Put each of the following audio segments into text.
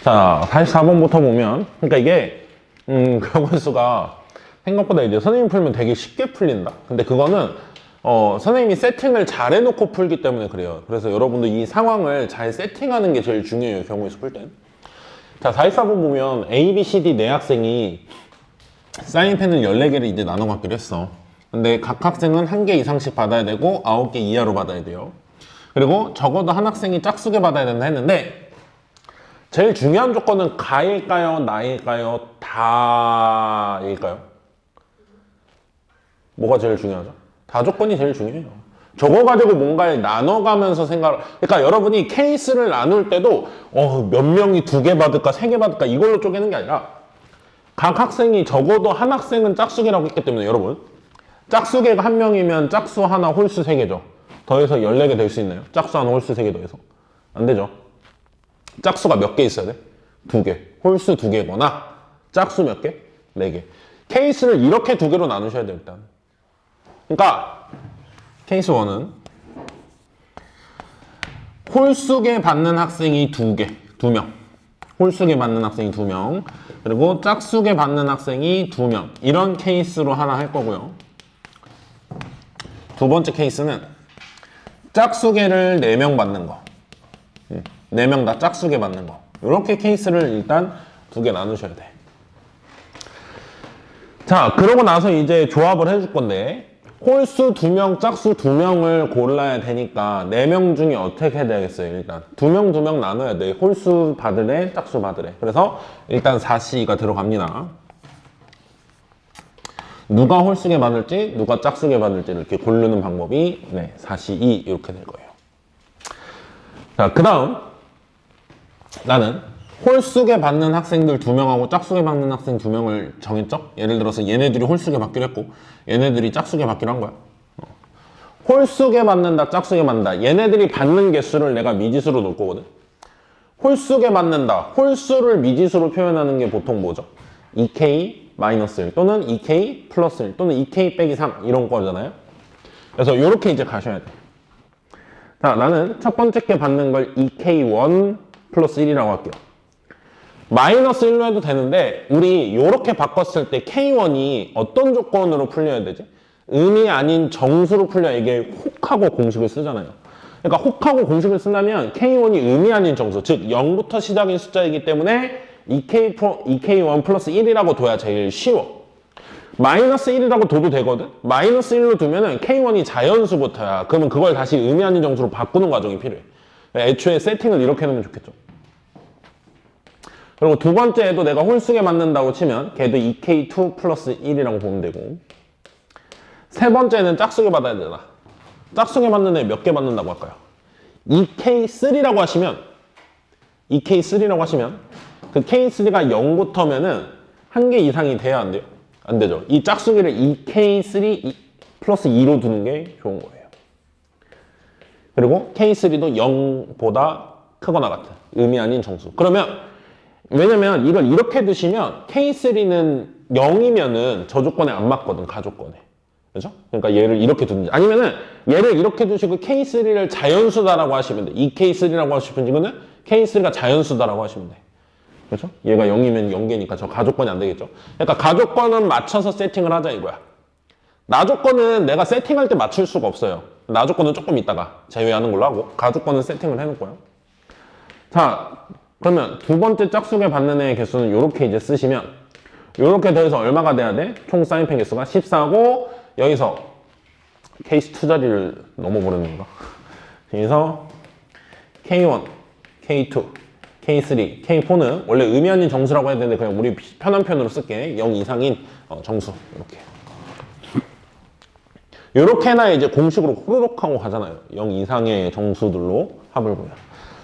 자, 44번부터 보면, 그러니까 이게, 교과수가 생각보다 이제 선생님 풀면 되게 쉽게 풀린다. 근데 그거는, 선생님이 세팅을 잘 해놓고 풀기 때문에 그래요. 그래서 여러분도 이 상황을 잘 세팅하는 게 제일 중요해요, 경우에서 풀 땐. 자, 44번 보면 A, B, C, D 네 학생이 사인펜을 14개를 이제 나눠 갖기로 했어. 근데 각 학생은 1개 이상씩 받아야 되고 9개 이하로 받아야 돼요. 그리고 적어도 한 학생이 짝수게 받아야 된다 했는데 제일 중요한 조건은 가일까요? 나일까요? 다일까요? 뭐가 제일 중요하죠? 다 조건이 제일 중요해요. 저거 가지고 뭔가를 나눠가면서 그러니까 여러분이 케이스를 나눌 때도 몇 명이 2개 받을까 3개 받을까 이걸로 쪼개는 게 아니라 각 학생이 적어도 한 학생은 짝수계라고 했기 때문에 여러분 짝수계가 한 명이면 짝수 하나 홀수 3개죠. 더해서 14개 될 수 있나요? 짝수 하나 홀수 3개 더해서 안 되죠. 짝수가 몇 개 있어야 돼? 2개. 홀수 2개거나 짝수 몇 개? 4개. 케이스를 이렇게 2개로 나누셔야 돼요, 일단. 그러니까 케이스 1은 홀수계 받는 학생이 2명. 홀수계 받는 학생이 2명. 그리고 짝수계 받는 학생이 2명. 이런 케이스로 하나 할 거고요. 두 번째 케이스는 짝수계를 4명 받는 거. 4명 다 짝수계 받는 거. 이렇게 케이스를 일단 2개 나누셔야 돼. 자, 그러고 나서 이제 조합을 해줄 건데 홀수 2명, 짝수 2명을 골라야 되니까 4명 중에 어떻게 해야 되겠어요? 일단 2명 나눠야 돼. 홀수 받으래, 짝수 받으래. 그래서 일단 4C가 들어갑니다. 누가 홀수계 받을지, 누가 짝수계 받을지 이렇게 고르는 방법이 4C2 이렇게 될 거예요. 자, 그 다음 나는 홀수계 받는 학생들 2명하고 짝수계 받는 학생 2명을 정했죠? 예를 들어서 얘네들이 홀수계 받기로 했고 얘네들이 짝수계 받기로 한 거야. 홀수계 받는다, 짝수계 받는다. 얘네들이 받는 개수를 내가 미지수로 놓을 거거든. 홀수계 받는다. 홀수를 미지수로 표현하는 게 보통 뭐죠? 2K-1 또는 2K 플러스 1 또는 2K 빼기 3 이런 거잖아요. 그래서 이렇게 이제 가셔야 돼. 자, 나는 첫 번째 게 받는 걸 2K1 플러스 1이라고 할게요. 마이너스 1로 해도 되는데 우리 이렇게 바꿨을 때 K1이 어떤 조건으로 풀려야 되지? 음이 아닌 정수로 풀려야 이게 혹하고 공식을 쓰잖아요. 그러니까 혹하고 공식을 쓴다면 K1이 음이 아닌 정수, 즉 0부터 시작인 숫자이기 때문에 2K1 플러스 1이라고 둬야 제일 쉬워. 마이너스 1이라고 둬도 되거든? 마이너스 1로 두면은 K1이 자연수부터야. 그러면 그걸 다시 음이 아닌 정수로 바꾸는 과정이 필요해. 애초에 세팅을 이렇게 해놓으면 좋겠죠. 그리고 두 번째에도 내가 홀수계 맞는다고 치면 걔도 2K2 플러스 1이라고 보면 되고 세 번째는 짝수계 받아야 되잖아. 짝수계 받는 애 몇 개 받는다고 할까요? 2K3라고 하시면 그 K3가 0부터면은 한 개 이상이 돼야 안 돼요? 안 되죠. 이 짝수계를 2K3 플러스 2로 두는 게 좋은 거예요. 그리고 K3도 0보다 크거나 같은 의미 아닌 정수. 그러면 왜냐면 이걸 이렇게 두시면 K3는 0이면은 저 조건에 안 맞거든, 가조건에. 그죠? 그러니까 얘를 이렇게 두든지 아니면은 얘를 이렇게 두시고 K3를 자연수다라고 하시면 돼. 2K3라고 하시면 K3가 자연수다라고 하시면 돼. 그렇죠? 얘가 0이면 0개니까 저 가조건이 안 되겠죠? 그러니까 가조건은 맞춰서 세팅을 하자 이거야. 나조건은 내가 세팅할 때 맞출 수가 없어요. 나조건은 조금 있다가 제외하는 걸로 하고 가조건은 세팅을 해놓고요. 자, 그러면 두 번째 짝수계 받는 애의 개수는 이렇게 이제 쓰시면 이렇게 더해서 얼마가 돼야 돼? 총 사인펜 개수가 14고 여기서 케이스 2자리를 넘어버리는 건가? 여기서 K1, K2, K3, K4는 원래 의미 아닌 정수라고 해야 되는데 그냥 우리 편한 편으로 쓸게. 0 이상인 정수 이렇게 해놔야 이제 공식으로 호로록 하고 가잖아요. 0 이상의 정수들로 합을 보면.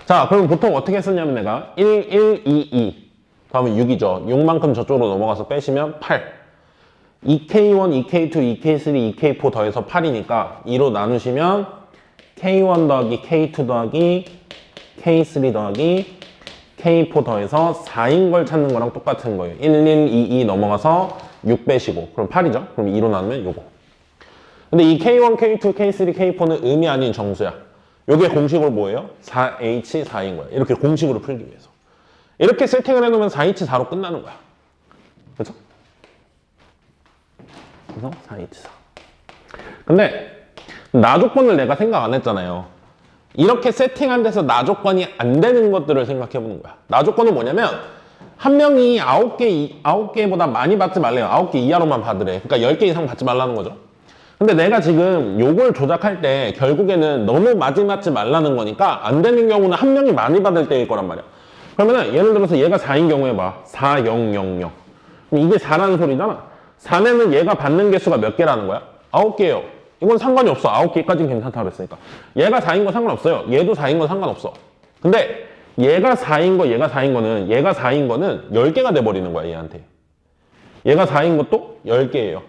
자, 그럼 보통 어떻게 쓰냐면 내가 1, 1, 2, 2 다음에 6이죠. 6만큼 저쪽으로 넘어가서 빼시면 8 2K1, 2K2, 2K3, 2K4 더해서 8이니까 2로 나누시면 K1 더하기 K2 더하기 K3 더하기 K4 더해서 4인 걸 찾는 거랑 똑같은 거예요. 1, 1, 2, 2 넘어가서 6 빼시고 그럼 8이죠. 그럼 2로 나누면 요거. 근데 이 K1, K2, K3, K4는 음이 아닌 정수야. 요게 공식으로 뭐예요? 4H4인 거야. 이렇게 공식으로 풀기 위해서. 이렇게 세팅을 해놓으면 424로 끝나는 거야. 그죠? 그래서 424. 근데 나 조건을 내가 생각 안 했잖아요. 이렇게 세팅한 데서 나 조건이 안 되는 것들을 생각해 보는 거야. 나 조건은 뭐냐면 한 명이 9개보다 많이 받지 말래요. 9개 이하로만 받으래. 그러니까 10개 이상 받지 말라는 거죠. 근데 내가 지금 요걸 조작할 때 결국에는 너무 많이 받지 말라는 거니까 안 되는 경우는 한 명이 많이 받을 때일 거란 말이야. 그러면은 예를 들어서 얘가 4인 경우에 봐. 4, 0, 0, 0. 그럼 이게 4라는 소리잖아. 4내는 얘가 받는 개수가 몇 개라는 거야? 9개예요. 이건 상관이 없어. 9개까지는 괜찮다고 그랬으니까. 얘가 4인 거 상관없어요. 얘도 4인 거 상관없어. 근데 얘가 4인 거, 얘가 4인 거는, 얘가 4인 거는 10개가 돼버리는 거야, 얘한테. 얘가 4인 것도 10개예요.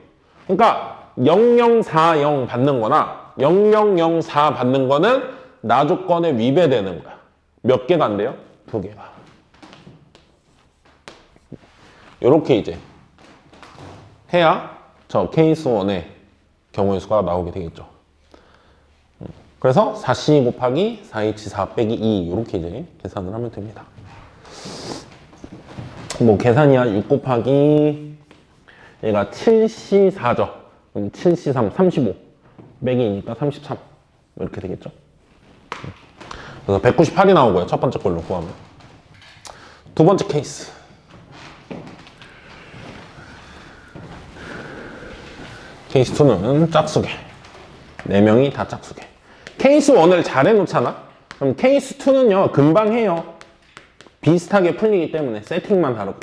그러니까 0040 받는 거나 0004 받는 거는 나 조건에 위배되는 거야. 몇 개가 안 돼요? 2개가. 요렇게 이제 해야 저 케이스 1의 경우의 수가 나오게 되겠죠. 그래서 4C 곱하기 4H4 빼기 2 이렇게 이제 계산을 하면 됩니다. 뭐 계산이야 6 곱하기 얘가 7C4죠. 그럼 7C3 35 빼기 2니까 33 이렇게 되겠죠. 그래서 198이 나오고요. 첫 번째 걸로 구하면. 두 번째 케이스. 케이스 2는 짝수계. 4명이 다 짝수계. 케이스 1을 잘 해놓잖아? 그럼 케이스 2는요, 금방 해요. 비슷하게 풀리기 때문에 세팅만 다르고.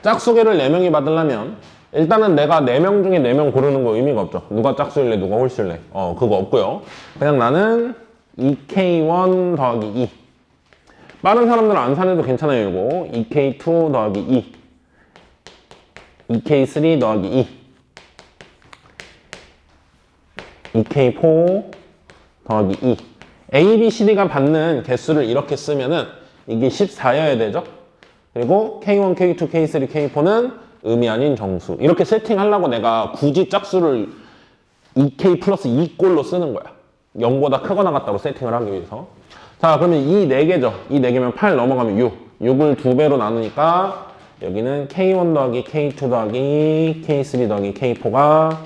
짝수계를 4명이 받으려면 일단은 내가 4명 중에 4명 고르는 거 의미가 없죠. 누가 짝수일래, 누가 홀수일래. 그거 없고요. 그냥 나는 2K1 더하기 2. 빠른 사람들은 안 사내도 괜찮아요, 이거. 2K2 더하기 2. 2K3 더하기 2. 2K4 더하기 2. A, B, C, D가 받는 개수를 이렇게 쓰면은 이게 14여야 되죠? 그리고 K1, K2, K3, K4는 의미 아닌 정수. 이렇게 세팅하려고 내가 굳이 짝수를 2K 플러스 2꼴로 쓰는 거야. 0보다 크거나 같다고 세팅을 하기 위해서. 자, 그러면 이 4개죠. 이 4개면 8 넘어가면 6. 6을 2배로 나누니까 여기는 K1 더하기 K2 더하기 K3 더하기 K4가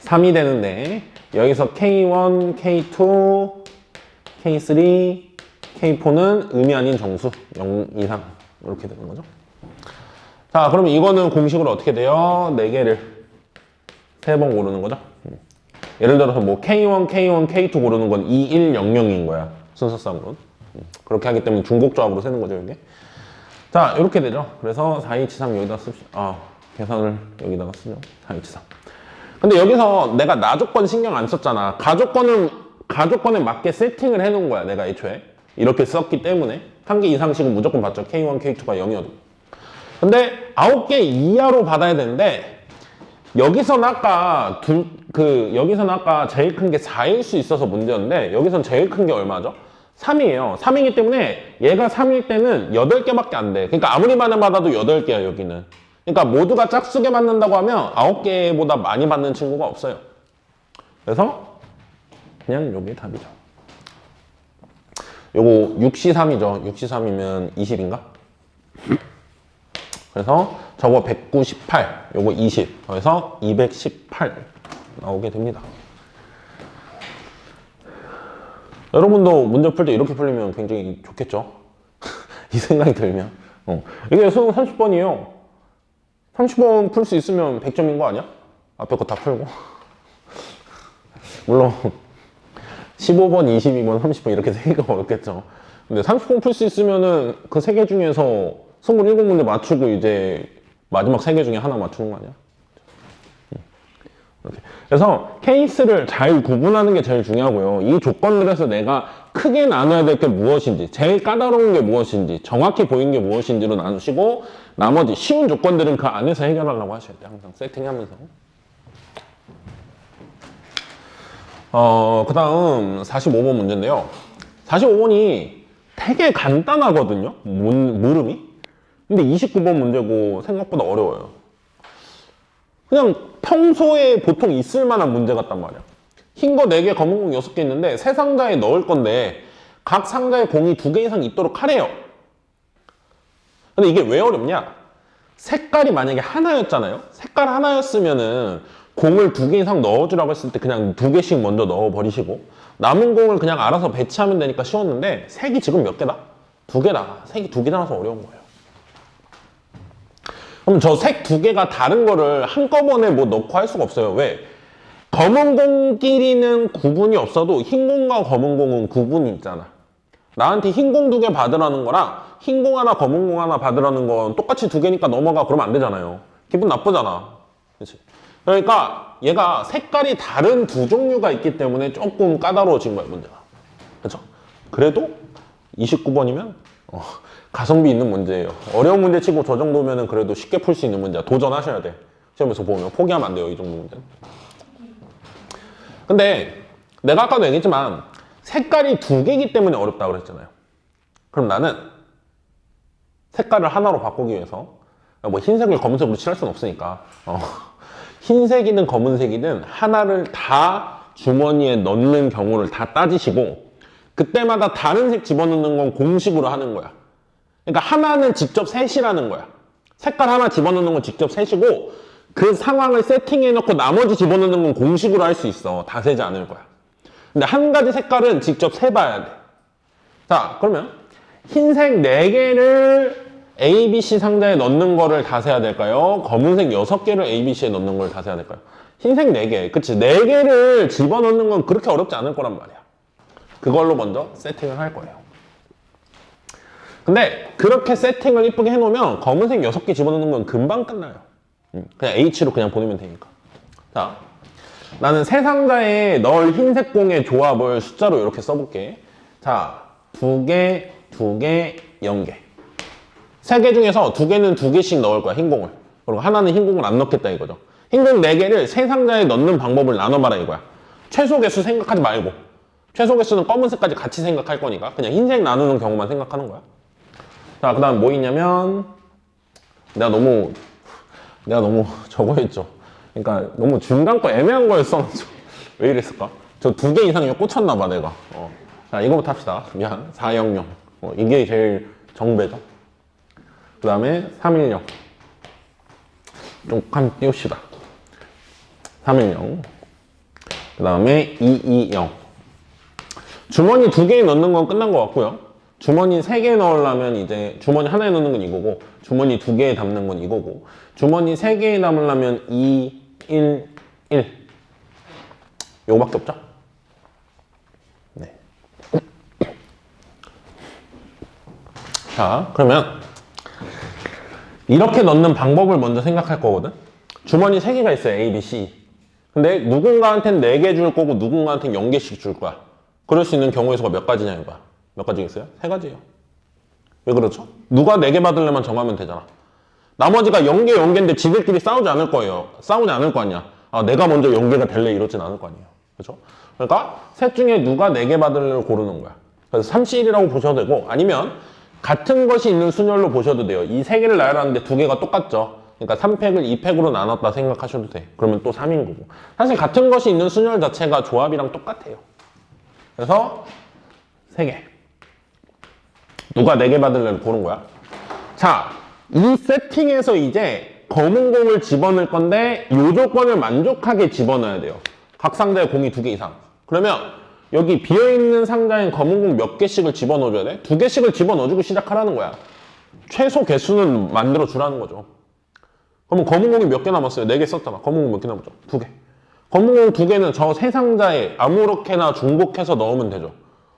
3이 되는데 여기서 K1, K2, K3, K4는 의미 아닌 정수 0 이상 이렇게 되는 거죠. 자, 그러면 이거는 공식으로 어떻게 돼요? 4개를 3번 고르는 거죠. 예를 들어서 뭐 K1, K1, K2 고르는 건 2, 1, 0, 0인 거야. 순서상으로는. 그렇게 하기 때문에 중복조합으로 세는 거죠, 이게. 자, 이렇게 되죠. 그래서 423 여기다 씁시다. 계산을 여기다가 쓰죠. 423. 근데 여기서 내가 나 조건 신경 안 썼잖아. 가조건에 맞게 세팅을 해놓은 거야, 내가 애초에. 이렇게 썼기 때문에. 한 개 이상씩은 무조건 받죠. K1, K2가 0이어도. 근데 9개 이하로 받아야 되는데, 여기서는 아까 제일 큰 게 4일 수 있어서 문제였는데, 여기선 제일 큰 게 얼마죠? 3이에요. 3이기 때문에 얘가 3일 때는 8개밖에 안 돼. 그러니까 아무리 많이 받아도 8개야, 여기는. 그러니까 모두가 짝수게 받는다고 하면 9개보다 많이 받는 친구가 없어요. 그래서 그냥 요게 답이죠. 요거 6C3이죠. 6C3이면 20인가? 그래서 저거 198, 요거 20, 그래서 218 나오게 됩니다. 여러분도 문제 풀 때 이렇게 풀리면 굉장히 좋겠죠? 이 생각이 들면. 이게 수능 30번이에요. 30번 풀 수 있으면 100점인 거 아니야? 앞에 거 다 풀고. 물론 15번, 22번, 30번 이렇게 3개가 어렵겠죠. 근데 30번 풀 수 있으면은 그 3개 중에서 27문제 맞추고 이제 마지막 3개 중에 하나 맞추는 거 아니야? 이렇게. 그래서 케이스를 잘 구분하는 게 제일 중요하고요. 이 조건들에서 내가 크게 나눠야 될 게 무엇인지, 제일 까다로운 게 무엇인지, 정확히 보이는 게 무엇인지로 나누시고 나머지 쉬운 조건들은 그 안에서 해결하려고 하셔야 돼요. 항상 세팅하면서. 그 다음 45번 문제인데요. 45번이 되게 간단하거든요. 물음이. 근데 29번 문제고 생각보다 어려워요. 그냥 평소에 보통 있을 만한 문제 같단 말이야. 흰 거 4개, 검은 거 6개 있는데 세 상자에 넣을 건데 각 상자에 공이 2개 이상 있도록 하래요. 근데 이게 왜 어렵냐? 색깔이 만약에 하나였잖아요. 색깔 하나였으면은 공을 2개 이상 넣어주라고 했을 때 그냥 2개씩 먼저 넣어버리시고 남은 공을 그냥 알아서 배치하면 되니까 쉬웠는데 색이 지금 몇 개다? 2개다. 색이 2개라서 어려운 거예요. 그럼 저 색 2개가 다른 거를 한꺼번에 뭐 넣고 할 수가 없어요. 왜? 검은 공끼리는 구분이 없어도 흰 공과 검은 공은 구분이 있잖아. 나한테 흰 공 2개 받으라는 거랑 흰 공 하나 검은 공 하나 받으라는 건 똑같이 2개니까 넘어가 그러면 안 되잖아요. 기분 나쁘잖아. 그치? 그러니까 얘가 색깔이 다른 2 종류가 있기 때문에 조금 까다로워진 거야 문제가. 그렇죠? 그래도 29번이면 가성비 있는 문제예요. 어려운 문제 치고 저 정도면은 그래도 쉽게 풀 수 있는 문제야. 도전하셔야 돼. 시험에서 보면 포기하면 안 돼요. 이 정도 문제는. 근데 내가 아까도 얘기했지만 색깔이 2개이기 때문에 어렵다고 그랬잖아요. 그럼 나는 색깔을 하나로 바꾸기 위해서 뭐 흰색을 검은색으로 칠할 수는 없으니까 흰색이든 검은색이든 하나를 다 주머니에 넣는 경우를 다 따지시고 그때마다 다른 색 집어넣는 건 공식으로 하는 거야. 그러니까 하나는 직접 셋이라는 거야. 색깔 하나 집어넣는 건 직접 셋이고 그 상황을 세팅해놓고 나머지 집어넣는 건 공식으로 할 수 있어. 다 세지 않을 거야. 근데 한 가지 색깔은 직접 세봐야 돼. 자, 그러면 흰색 4개를 A, B, C 상자에 넣는 거를 다 세야 될까요? 검은색 6개를 A, B, C에 넣는 걸 다 세야 될까요? 흰색 4개. 그치? 4개를 집어넣는 건 그렇게 어렵지 않을 거란 말이야. 그걸로 먼저 세팅을 할 거예요. 근데 그렇게 세팅을 이쁘게 해놓으면 검은색 6개 집어넣는 건 금방 끝나요. 그냥 H로 그냥 보내면 되니까. 자, 나는 세 상자에 넣을 흰색 공의 조합을 숫자로 이렇게 써볼게. 자, 2개, 2개, 0개. 3개 중에서 2개는 2개씩 넣을 거야, 흰 공을. 그리고 하나는 흰 공을 안 넣겠다 이거죠. 흰 공 4개를 세 상자에 넣는 방법을 나눠봐라 이거야. 최소 개수 생각하지 말고. 최소 개수는 검은색까지 같이 생각할 거니까 그냥 흰색 나누는 경우만 생각하는 거야. 자, 그 다음 뭐 있냐면 내가 너무 저거 했죠. 그러니까 너무 중간 거 애매한 거에 써놨죠. 왜 이랬을까? 저 2개 이상에 꽂혔나 봐 내가. 자, 이거부터 합시다. 미안. 400. 이게 제일 정배죠. 그 다음에 310. 좀 칸 띄웁시다. 310. 그 다음에 220. 주머니 2개에 넣는 건 끝난 것 같고요. 주머니 3개에 넣으려면 이제 주머니 하나에 넣는 건 이거고 주머니 2개에 담는 건 이거고 주머니 3개에 담으려면 2, 1, 1 요거밖에 없죠? 네. 자, 그러면 이렇게 넣는 방법을 먼저 생각할 거거든. 주머니 3개가 있어요. A, B, C. 근데 누군가한테는 4개 줄 거고 누군가한테는 0개씩 줄 거야. 그럴 수 있는 경우의 수가 몇 가지냐 이거야. 몇 가지겠어요? 3가지예요. 왜 그렇죠? 누가 4개 받으려면 정하면 되잖아. 나머지가 0개, 0개인데 지들끼리 싸우지 않을 거예요. 싸우지 않을 거 아니야. 아, 내가 먼저 0개가 될래 이러진 않을 거 아니에요. 그렇죠? 그러니까 셋 중에 누가 4개 받을래를 고르는 거야. 그래서 3C1이라고 보셔도 되고 아니면 같은 것이 있는 순열로 보셔도 돼요. 이 3개를 나열하는데 2개가 똑같죠. 그러니까 3팩을 2팩으로 나눴다 생각하셔도 돼. 그러면 또 3인 거고. 사실 같은 것이 있는 순열 자체가 조합이랑 똑같아요. 그래서 3개. 누가 4개 받을래를 고른 거야. 자, 이 세팅에서 이제 검은 공을 집어넣을 건데 이 조건을 만족하게 집어넣어야 돼요. 각 상자에 공이 2개 이상. 그러면 여기 비어있는 상자엔 검은 공 몇 개씩을 집어넣어줘야 돼? 2개씩을 집어넣어주고 시작하라는 거야. 최소 개수는 만들어주라는 거죠. 그러면 검은 공이 몇 개 남았어요? 4개 썼잖아. 검은 공 몇 개 남았죠? 2개. 검은 공 2개는 저 세 상자에 아무렇게나 중복해서 넣으면 되죠.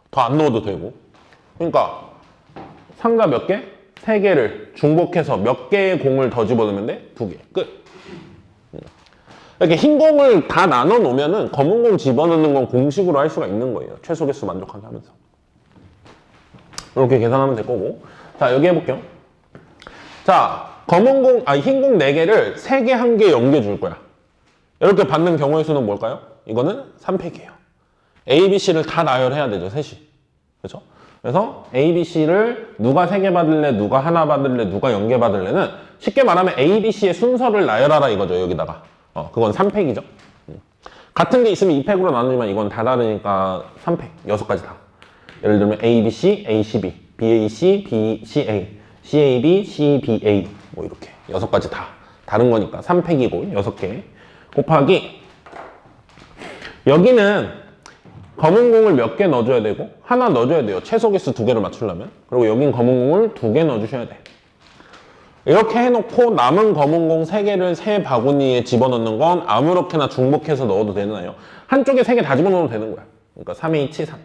더 안 넣어도 되고. 그러니까 상자 몇 개? 3개를 중복해서 몇 개의 공을 더 집어넣으면 돼? 2개. 끝. 이렇게 흰 공을 다 나눠 놓으면은 검은 공 집어넣는 건 공식으로 할 수가 있는 거예요. 최소 개수 만족하게 하면서. 이렇게 계산하면 될 거고. 자, 여기 해볼게요. 자, 흰 공 4개를 3개, 1개, 0개 줄 거야. 이렇게 받는 경우의 수는 뭘까요? 이거는 3팩이에요. A, B, C를 다 나열해야 되죠, 셋이. 그렇죠? 그래서 A, B, C를 누가 3개 받을래, 누가 하나 받을래, 누가 0개 받을래는 쉽게 말하면 A, B, C의 순서를 나열하라 이거죠, 여기다가. 그건 3팩이죠. 같은 게 있으면 2팩으로 나누지만 이건 다 다르니까 3팩, 6가지 다. 예를 들면 ABC, ACB, BAC, BCA, CAB, CBA 뭐 이렇게 6가지 다 다른 거니까 3팩이고 6개 곱하기 여기는 검은 공을 몇 개 넣어줘야 되고 하나 넣어줘야 돼요. 최소 개수 2개를 맞추려면. 그리고 여긴 검은 공을 2개 넣어주셔야 돼. 이렇게 해놓고 남은 검은 공 3개를 세 바구니에 집어넣는 건 아무렇게나 중복해서 넣어도 되나요? 한쪽에 3개 다 집어넣어도 되는 거야. 그러니까 3H, 3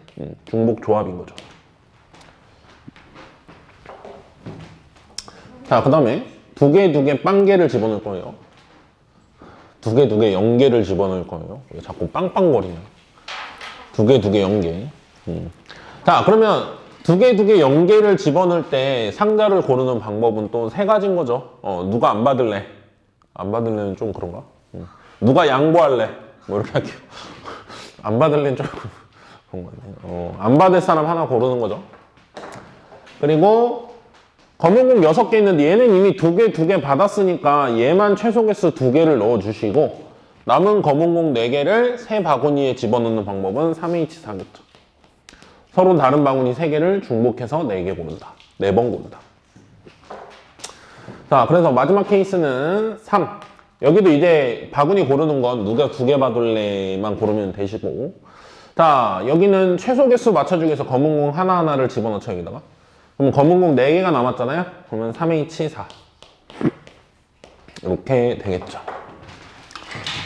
중복 조합인 거죠. 자, 그 다음에 2개 빵개를 집어넣을 거예요. 2개 0개를 집어넣을 거예요. 왜 자꾸 빵빵거리냐. 2개 0개. 자, 그러면 2개 0개를 집어넣을 때 상자를 고르는 방법은 또 3가지인 거죠. 누가 안 받을래? 안 받을래는 좀 그런가? 누가 양보할래? 뭐 이렇게 할게요. 안 받을래는 좀 그런 거 같네요. 안 받을 사람 하나 고르는 거죠. 그리고 검은 공 6개 있는데 얘는 이미 2개 받았으니까 얘만 최소 개수 2개를 넣어주시고 남은 검은 공 4개를 세 바구니에 집어넣는 방법은 3H4겠죠. 서로 다른 바구니 3개를 중복해서 4개 고른다. 4번 고른다. 자, 그래서 마지막 케이스는 3. 여기도 이제 바구니 고르는 건 누가 2개 받을래만 고르면 되시고. 자, 여기는 최소 개수 맞춰주기 위해서 검은 공 하나하나를 집어넣죠, 여기다가. 그럼 검은 공 4개가 남았잖아요? 그러면 3H4. 이렇게 되겠죠.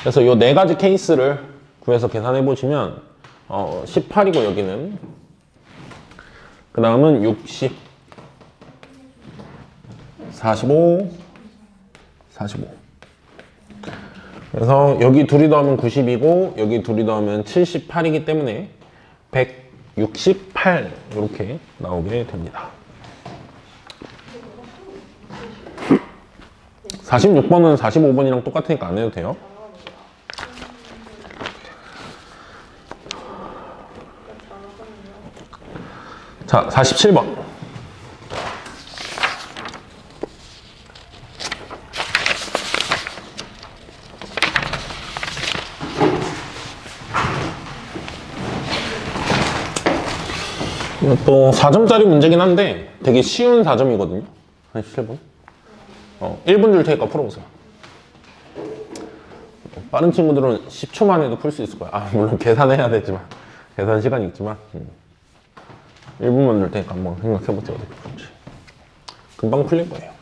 그래서 이 4가지 케이스를 구해서 계산해 보시면 18이고 여기는 그 다음은 60 45 45 그래서 여기 둘이 더하면 90이고 여기 둘이 더하면 78이기 때문에 168 이렇게 나오게 됩니다. 46번은 45번이랑 똑같으니까 안 해도 돼요. 자, 47번. 또 4점짜리 문제긴 한데 되게 쉬운 4점이거든요. 47번. 1분 줄 테니까 풀어보세요. 빠른 친구들은 10초 만에도 풀 수 있을 거야. 물론 계산해야 되지만 계산 시간이 있지만 1분만 줄 테니까 한번 생각해보세요. 어떻게 풀지. 금방 풀릴 거예요.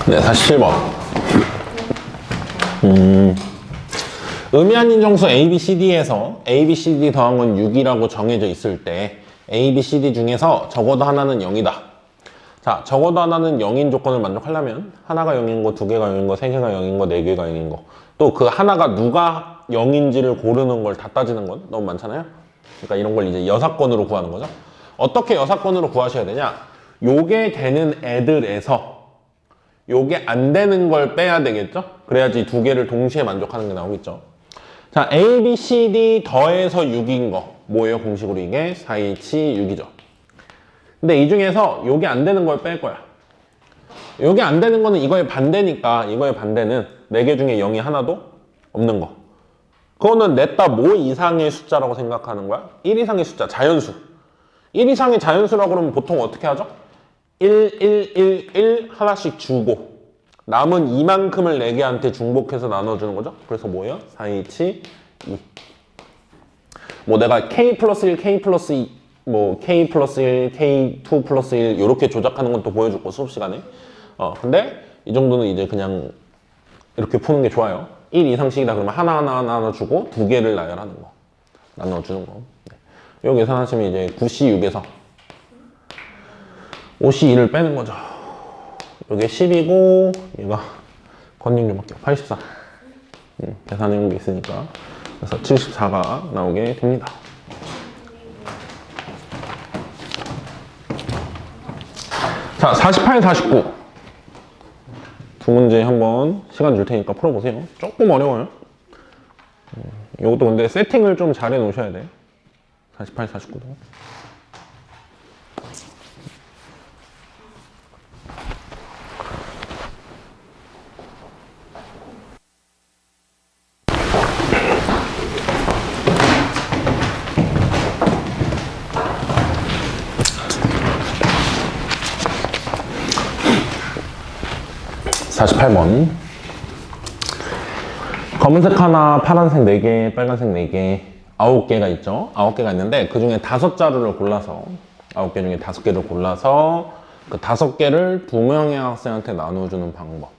네, 47번. 의미한 인정수 A, B, C, D에서 A, B, C, D 더한 건 6이라고 정해져 있을 때 A, B, C, D 중에서 적어도 하나는 0이다. 자, 적어도 하나는 0인 조건을 만족하려면 하나가 0인 거, 2개가 0인 거, 3개가 0인 거, 4개가 0인 거. 또 그 하나가 누가 0인지를 고르는 걸 다 따지는 건 너무 많잖아요. 그러니까 이런 걸 이제 여사건으로 구하는 거죠. 어떻게 여사건으로 구하셔야 되냐? 요게 되는 애들에서 요게 안 되는 걸 빼야 되겠죠? 그래야지 2개를 동시에 만족하는 게 나오겠죠. 자, A, B, C, D 더해서 6인 거 뭐예요? 공식으로 이게 4H 6이죠. 근데 이 중에서 요게 안 되는 걸 뺄 거야. 요게 안 되는 거는 이거의 반대니까 이거의 반대는 4개 중에 0이 하나도 없는 거. 그거는 냈다 뭐 이상의 숫자라고 생각하는 거야? 1 이상의 숫자, 자연수. 1 이상의 자연수라고 그러면 보통 어떻게 하죠? 1, 1, 1, 1 하나씩 주고 남은 이만큼을 4개한테 중복해서 나눠주는 거죠. 그래서 뭐예요? 4, 2, 7, 2. 뭐 내가 K 플러스 1, K 플러스 2, 뭐 K 플러스 1, K2 플러스 1 이렇게 조작하는 건 또 보여줄 거 수업 시간에. 근데 이 정도는 이제 그냥 이렇게 푸는 게 좋아요. 1 이상씩이다 그러면 하나 주고 2개를 나열하는 거. 나눠주는 거. 네. 요 계산하시면 이제 9C6에서 5C2를 빼는 거죠. 요게 10이고 얘가 건닝 좀 할게요. 84. 계산해온 게 있으니까. 그래서 74가 나오게 됩니다. 자, 48, 49. 두 문제 한번 시간 줄 테니까 풀어보세요. 조금 어려워요. 이것도 근데 세팅을 좀 잘 해놓으셔야 돼. 48, 49도. (48번) 검은색 하나, 파란색 4개, 빨간색 4개 9개가 있죠. 9개가 있는데 그 중에 5자루를 골라서 9개 중에 5개를 골라서 그 5개를 2명의 학생한테 나눠주는 방법.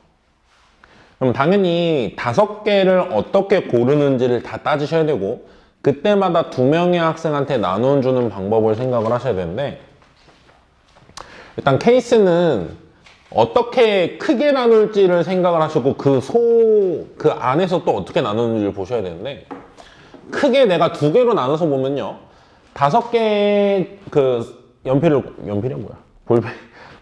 그럼 당연히 5개를 어떻게 고르는지를 다 따지셔야 되고 그때마다 2명의 학생한테 나눠주는 방법을 생각을 하셔야 되는데 일단 케이스는 어떻게 크게 나눌지를 생각을 하시고 그 안에서 또 어떻게 나누는지를 보셔야 되는데 크게 내가 2개로 나눠서 보면요 5개 연필이 뭐야? 볼펜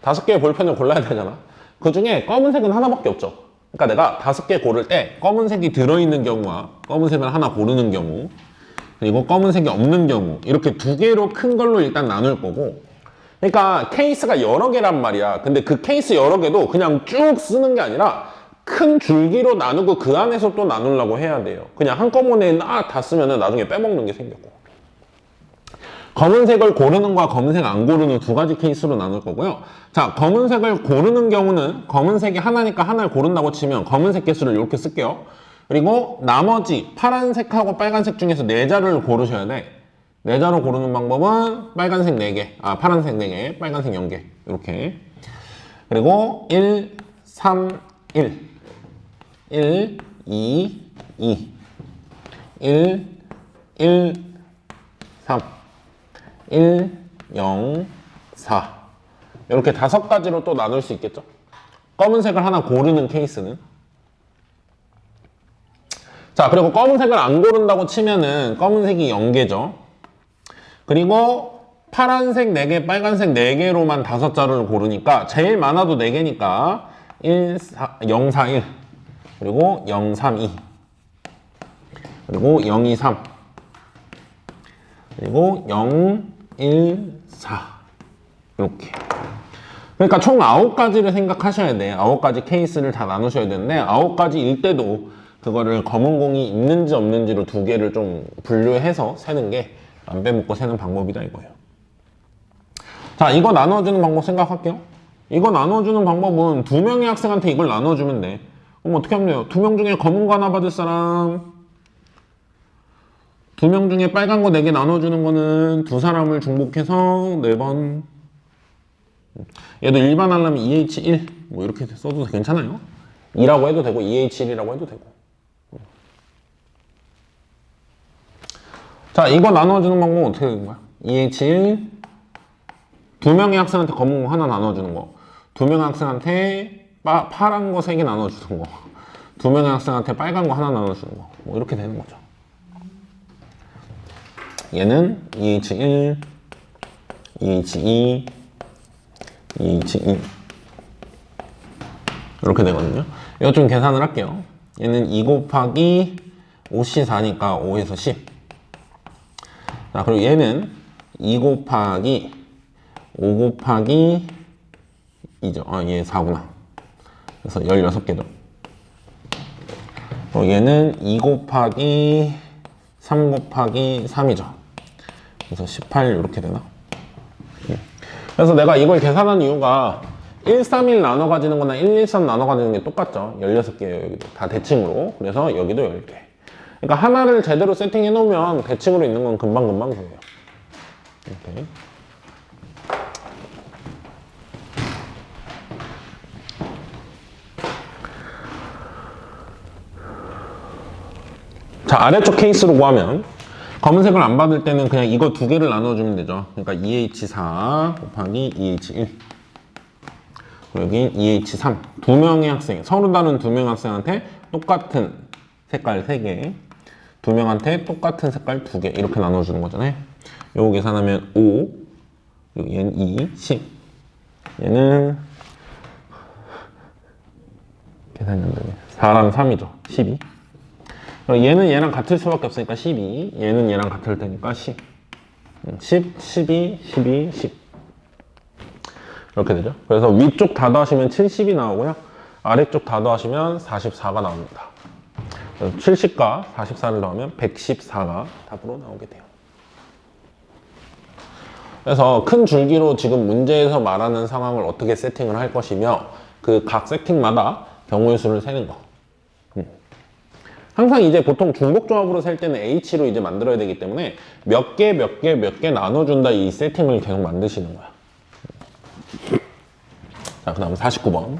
5개의 볼펜을 골라야 되잖아. 그 중에 검은색은 하나밖에 없죠. 그러니까 내가 5개 고를 때 검은색이 들어있는 경우와 검은색을 하나 고르는 경우 그리고 검은색이 없는 경우 이렇게 2개로 큰 걸로 일단 나눌 거고 그러니까 케이스가 여러 개란 말이야. 근데 그 케이스 여러 개도 그냥 쭉 쓰는 게 아니라 큰 줄기로 나누고 그 안에서 또 나누려고 해야 돼요. 그냥 한꺼번에 다 쓰면은 나중에 빼먹는 게 생겼고. 검은색을 고르는 거와 검은색 안 고르는 2가지 케이스로 나눌 거고요. 자, 검은색을 고르는 경우는 검은색이 하나니까 하나를 고른다고 치면 검은색 개수를 이렇게 쓸게요. 그리고 나머지 파란색하고 빨간색 중에서 4자를 고르셔야 돼. 4자로 고르는 방법은 빨간색 4개, 파란색 4개, 빨간색 0개 이렇게. 그리고 1, 3, 1 1, 2, 2 1, 1, 3 1, 0, 4 이렇게 5가지로 또 나눌 수 있겠죠. 검은색을 하나 고르는 케이스는. 자, 그리고 검은색을 안 고른다고 치면은 검은색이 0개죠. 그리고 파란색 4개, 빨간색 4개로만 5자루를 고르니까 제일 많아도 4개니까 1, 4, 0, 4, 1 그리고 0, 3, 2 그리고 0, 2, 3 그리고 0, 1, 4 이렇게. 그러니까 총 9가지를 생각하셔야 돼. 9가지 케이스를 다 나누셔야 되는데 9가지일 때도 그거를 검은 공이 있는지 없는지로 2개를 좀 분류해서 세는 게 안 빼먹고 세는 방법이다 이거예요. 자, 이거 나눠주는 방법 생각할게요. 이거 나눠주는 방법은 2명의 학생한테 이걸 나눠주면 돼. 그럼 어떻게 하면 돼요? 2명 중에 검은 거 하나 받을 사람 2명 중에 빨간 거 4개 나눠주는 거는 2사람을 중복해서 4번. 얘도 일반 하려면 EH1 뭐 이렇게 써도 괜찮아요. 2라고 해도 되고 EH1이라고 해도 되고. 자, 이거 나눠주는 방법은 어떻게 되는 거야? EH1 2명의 학생한테 검은 거 하나 나눠주는 거 2명의 학생한테 파란 거 3개 나눠주는 거 2명의 학생한테 빨간 거 하나 나눠주는 거 뭐 이렇게 되는 거죠. 얘는 EH1 EH2 EH2 이렇게 되거든요. 이거 좀 계산을 할게요. 얘는 2 곱하기 5C4니까 5에서 10. 자, 그리고 얘는 2 곱하기 5 곱하기 2죠. 얘 4구나. 그래서 16개죠. 얘는 2 곱하기 3 곱하기 3이죠. 그래서 18 이렇게 되나? 그래서 내가 이걸 계산한 이유가 1, 3, 1 나눠 가지는 거나 1, 1, 3 나눠 가지는 게 똑같죠. 16개예요, 여기도. 다 대칭으로. 그래서 여기도 10개. 그러니까 하나를 제대로 세팅해 놓으면 대칭으로 있는 건 금방금방 돼요. 이렇게. 자, 아래쪽 케이스로 구하면 검은색을 안 받을 때는 그냥 이거 두 개를 나눠주면 되죠. 그러니까 2H4 곱하기 2H1 여기 2H3 두 명의 학생, 서로 다른 두 명의 학생한테 똑같은 색깔 3개, 두 명한테 똑같은 색깔 2개 이렇게 나눠주는 거잖아요. 요거 계산하면 5, 얘는 2, 10. 얘는 계산이 안 되네. 4랑 3이죠. 12. 얘는 얘랑 같을 수밖에 없으니까 12. 얘는 얘랑 같을 테니까 10. 10, 12, 12, 10. 이렇게 되죠. 그래서 위쪽 다 더하시면 70이 나오고요. 아래쪽 다 더하시면 44가 나옵니다. 70과 44를 더하면 114가 답으로 나오게 돼요. 그래서 큰 줄기로 지금 문제에서 말하는 상황을 어떻게 세팅을 할 것이며 그 각 세팅마다 경우의 수를 세는 거. 항상 이제 보통 중복조합으로 셀 때는 H로 이제 만들어야 되기 때문에 몇 개 나눠준다 이 세팅을 계속 만드시는 거야. 자, 그 다음 49번.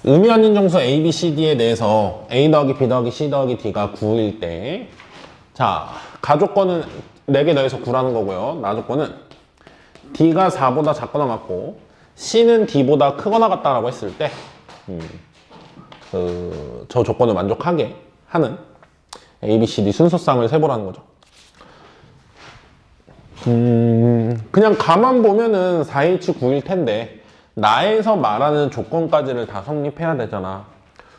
의미 아닌 정수 A, B, C, D에 대해서 A 더하기 B 더하기 C 더하기 D가 9일 때, 자, 가조건은 4개 더해서 9라는 거고요. 나조건은 D가 4보다 작거나 같고 C는 D보다 크거나 같다라고 했을 때 저 조건을 만족하게 하는 A, B, C, D 순서쌍을 세보라는 거죠. 그냥 가만 보면은 4H9일 텐데 나에서 말하는 조건까지를 다 성립해야 되잖아.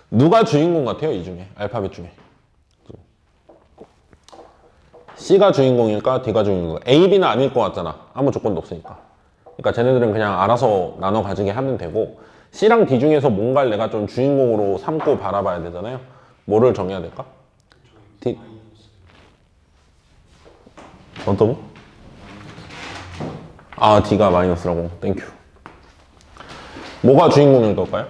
누가 주인공 같아요? 이 중에 알파벳 중에 C가 주인공일까? D가 주인공일까? A, B는 아닐 것 같잖아. 아무 조건도 없으니까. 그러니까 쟤네들은 그냥 알아서 나눠 가지게 하면 되고 C랑 D 중에서 뭔가를 내가 좀 주인공으로 삼고 바라봐야 되잖아요. 뭐를 정해야 될까? D 어떤 거? 아, D가 마이너스라고. 땡큐. 뭐가 주인공일 걸까요?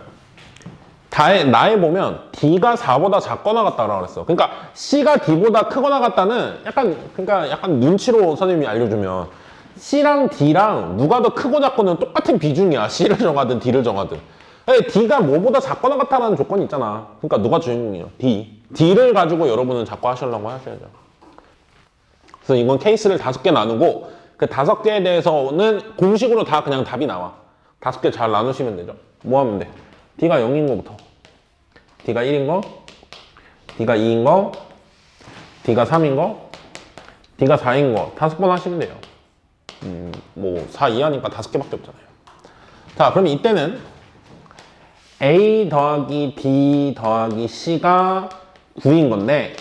나에 보면 D가 4보다 작거나 같다라고 그랬어. 그러니까 C가 D보다 크거나 같다는 약간 눈치로 선생님이 알려주면 C랑 D랑 누가 더 크고 작고는 똑같은 비중이야. C를 정하든 D를 정하든. D가 뭐보다 작거나 같다라는 조건이 있잖아. 그러니까 누가 주인공이에요? D. D를 가지고 여러분은 자꾸 하시려고 하셔야죠. 그래서 이건 케이스를 5개 나누고 그 5개에 대해서는 공식으로 다 그냥 답이 나와. 5개 잘 나누시면 되죠. 뭐 하면 돼? D가 0인 거부터 D가 1인 거, D가 2인 거, D가 3인 거, D가 4인 거 5번 하시면 돼요. 뭐 4 이하니까 5개밖에 없잖아요. 자, 그럼 이때는 A 더하기 B 더하기 C가 9인 건데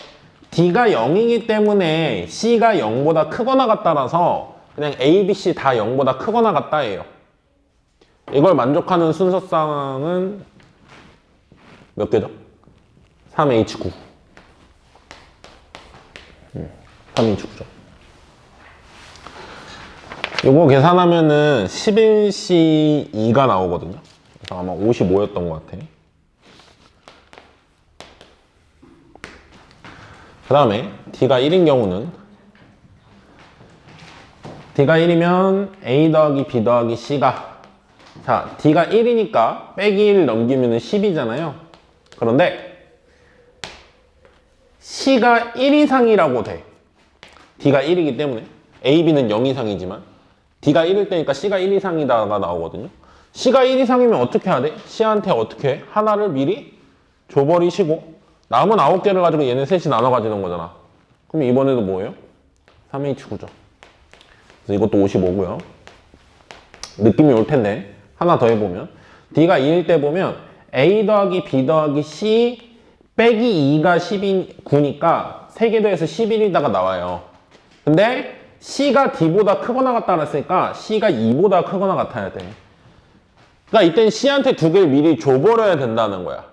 D가 0이기 때문에 C가 0보다 크거나 같다라서 그냥 A, B, C 다 0보다 크거나 같다예요. 이걸 만족하는 순서쌍은 몇 개죠? 3H9. 3H9죠. 요거 계산하면은 11C2가 나오거든요. 그래서 아마 55였던 것 같아. 그 다음에 D가 1인 경우는 D가 1이면 A 더하기 B 더하기 C가 자, D가 1이니까 빼기 1 넘기면 10이잖아요. 그런데 C가 1 이상이라고 돼. D가 1이기 때문에 A, B는 0 이상이지만 D가 1일 때니까 C가 1 이상이다가 나오거든요. C가 1 이상이면 어떻게 해야 돼? C한테 어떻게 해? 하나를 미리 줘버리시고 남은 9개를 가지고 얘네 셋이 나눠 가지는 거잖아. 그럼 이번에도 뭐예요? 3H9죠. 그래서 이것도 55고요. 느낌이 올 텐데 하나 더 해보면 D가 2일 때 보면 A 더하기 B 더하기 C 빼기 2가 10인 9니까 3개 더해서 11이다가 나와요. 근데 C가 D보다 크거나 같다 그랬으니까 C가 2보다 크거나 같아야 돼. 그러니까 이땐 C한테 2개를 미리 줘버려야 된다는 거야.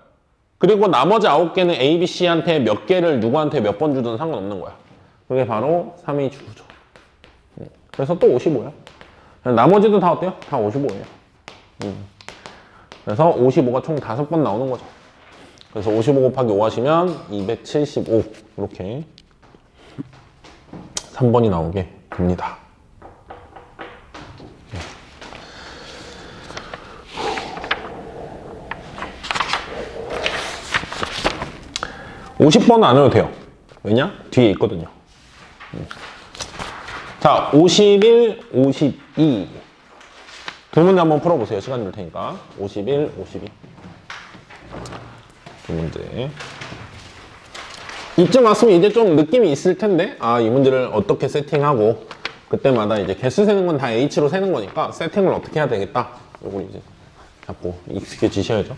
그리고 나머지 9개는 A, B, C한테 몇 개를 누구한테 몇 번 주든 상관없는 거야. 그게 바로 3의 주죠. 그래서 또 55야. 나머지도 다 어때요? 다 55예요. 그래서 55가 총 5번 나오는 거죠. 그래서 55 곱하기 5 하시면 275 이렇게 3번이 나오게 됩니다. 50번은 안 해도 돼요. 왜냐? 뒤에 있거든요. 자, 51, 52. 두 문제 한번 풀어보세요. 시간 줄 테니까. 51, 52. 두 문제. 이쯤 왔으면 이제 좀 느낌이 있을 텐데, 아, 이 문제를 어떻게 세팅하고, 그때마다 이제 개수 세는 건 다 H로 세는 거니까, 세팅을 어떻게 해야 되겠다. 요걸 이제 잡고 익숙해지셔야죠.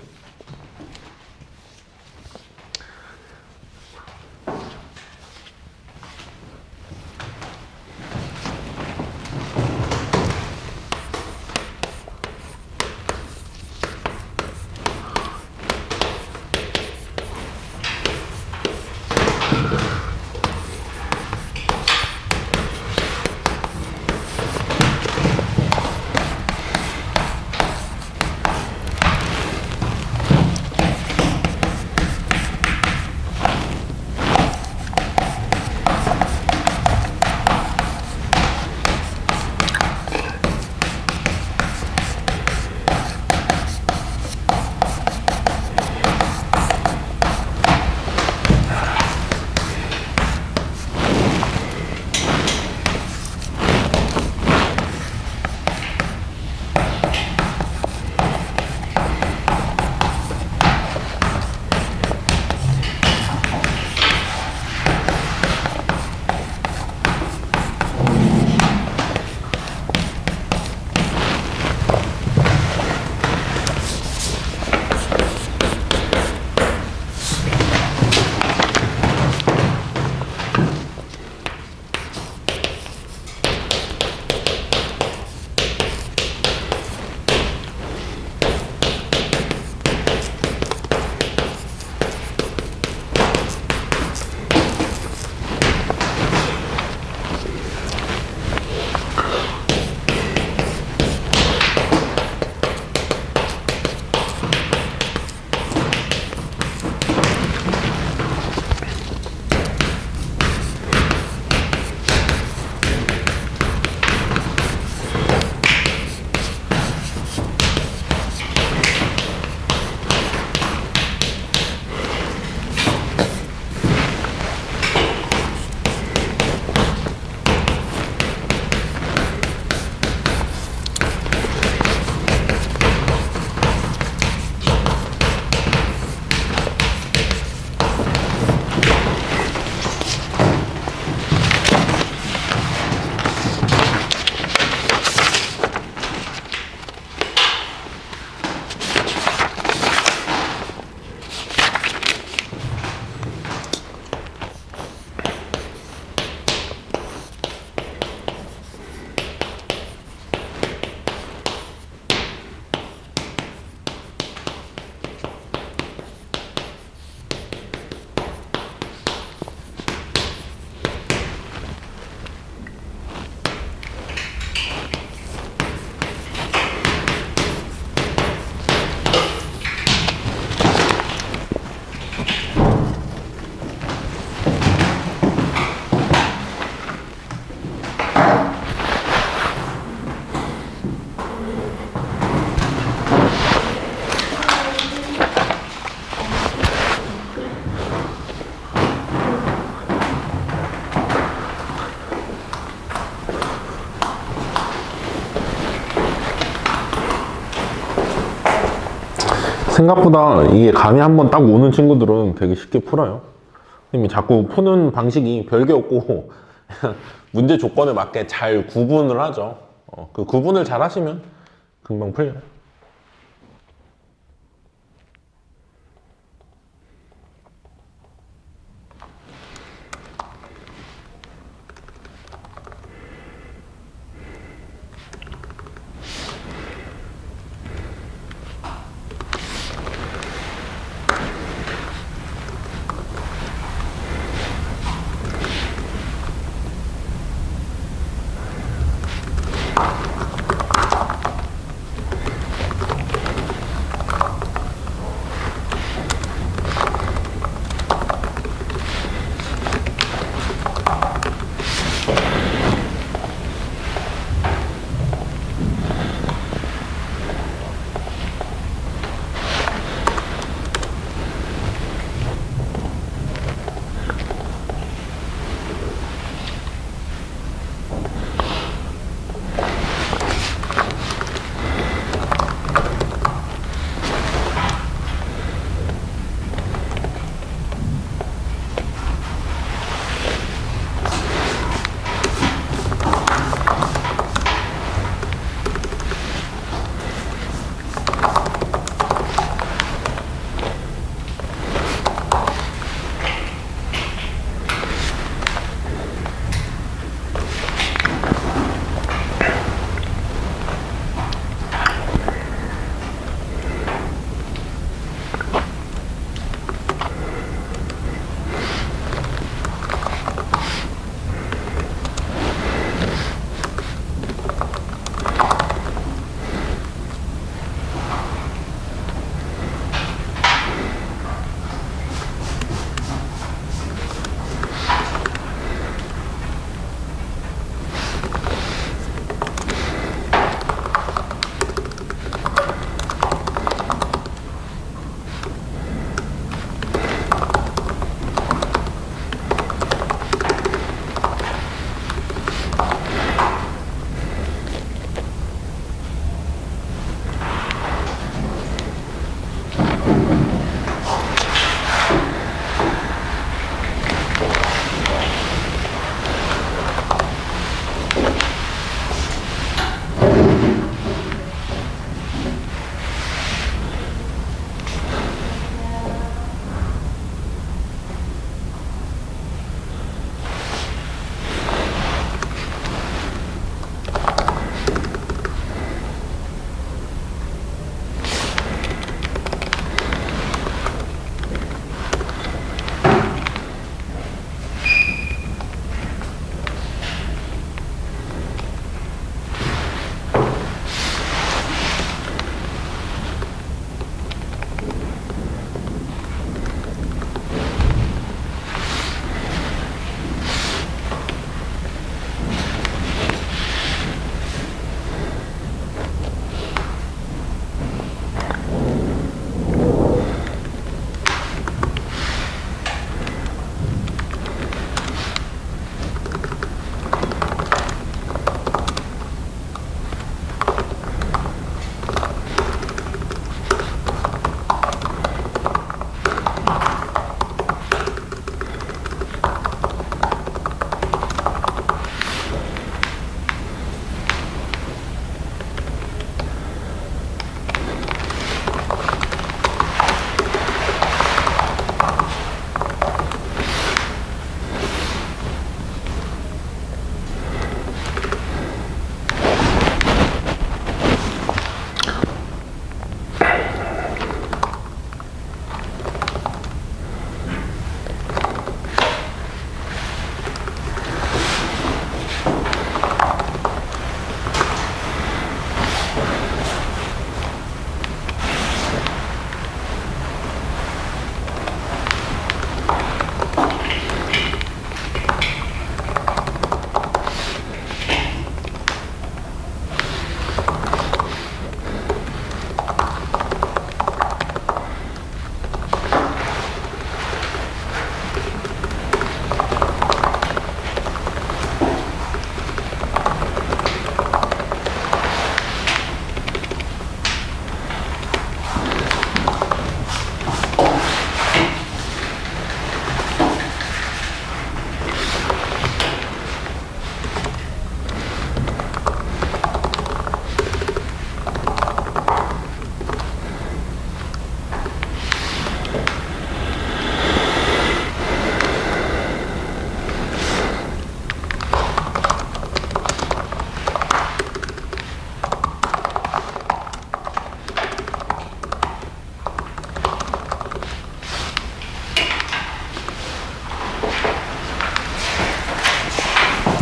'생각보다 이게 감이 한번 딱 오는 친구들은 되게 쉽게 풀어요. 이미 자꾸 푸는 방식이 별게 없고 문제 조건에 맞게 잘 구분을 하죠. 그 구분을 잘 하시면 금방 풀려요.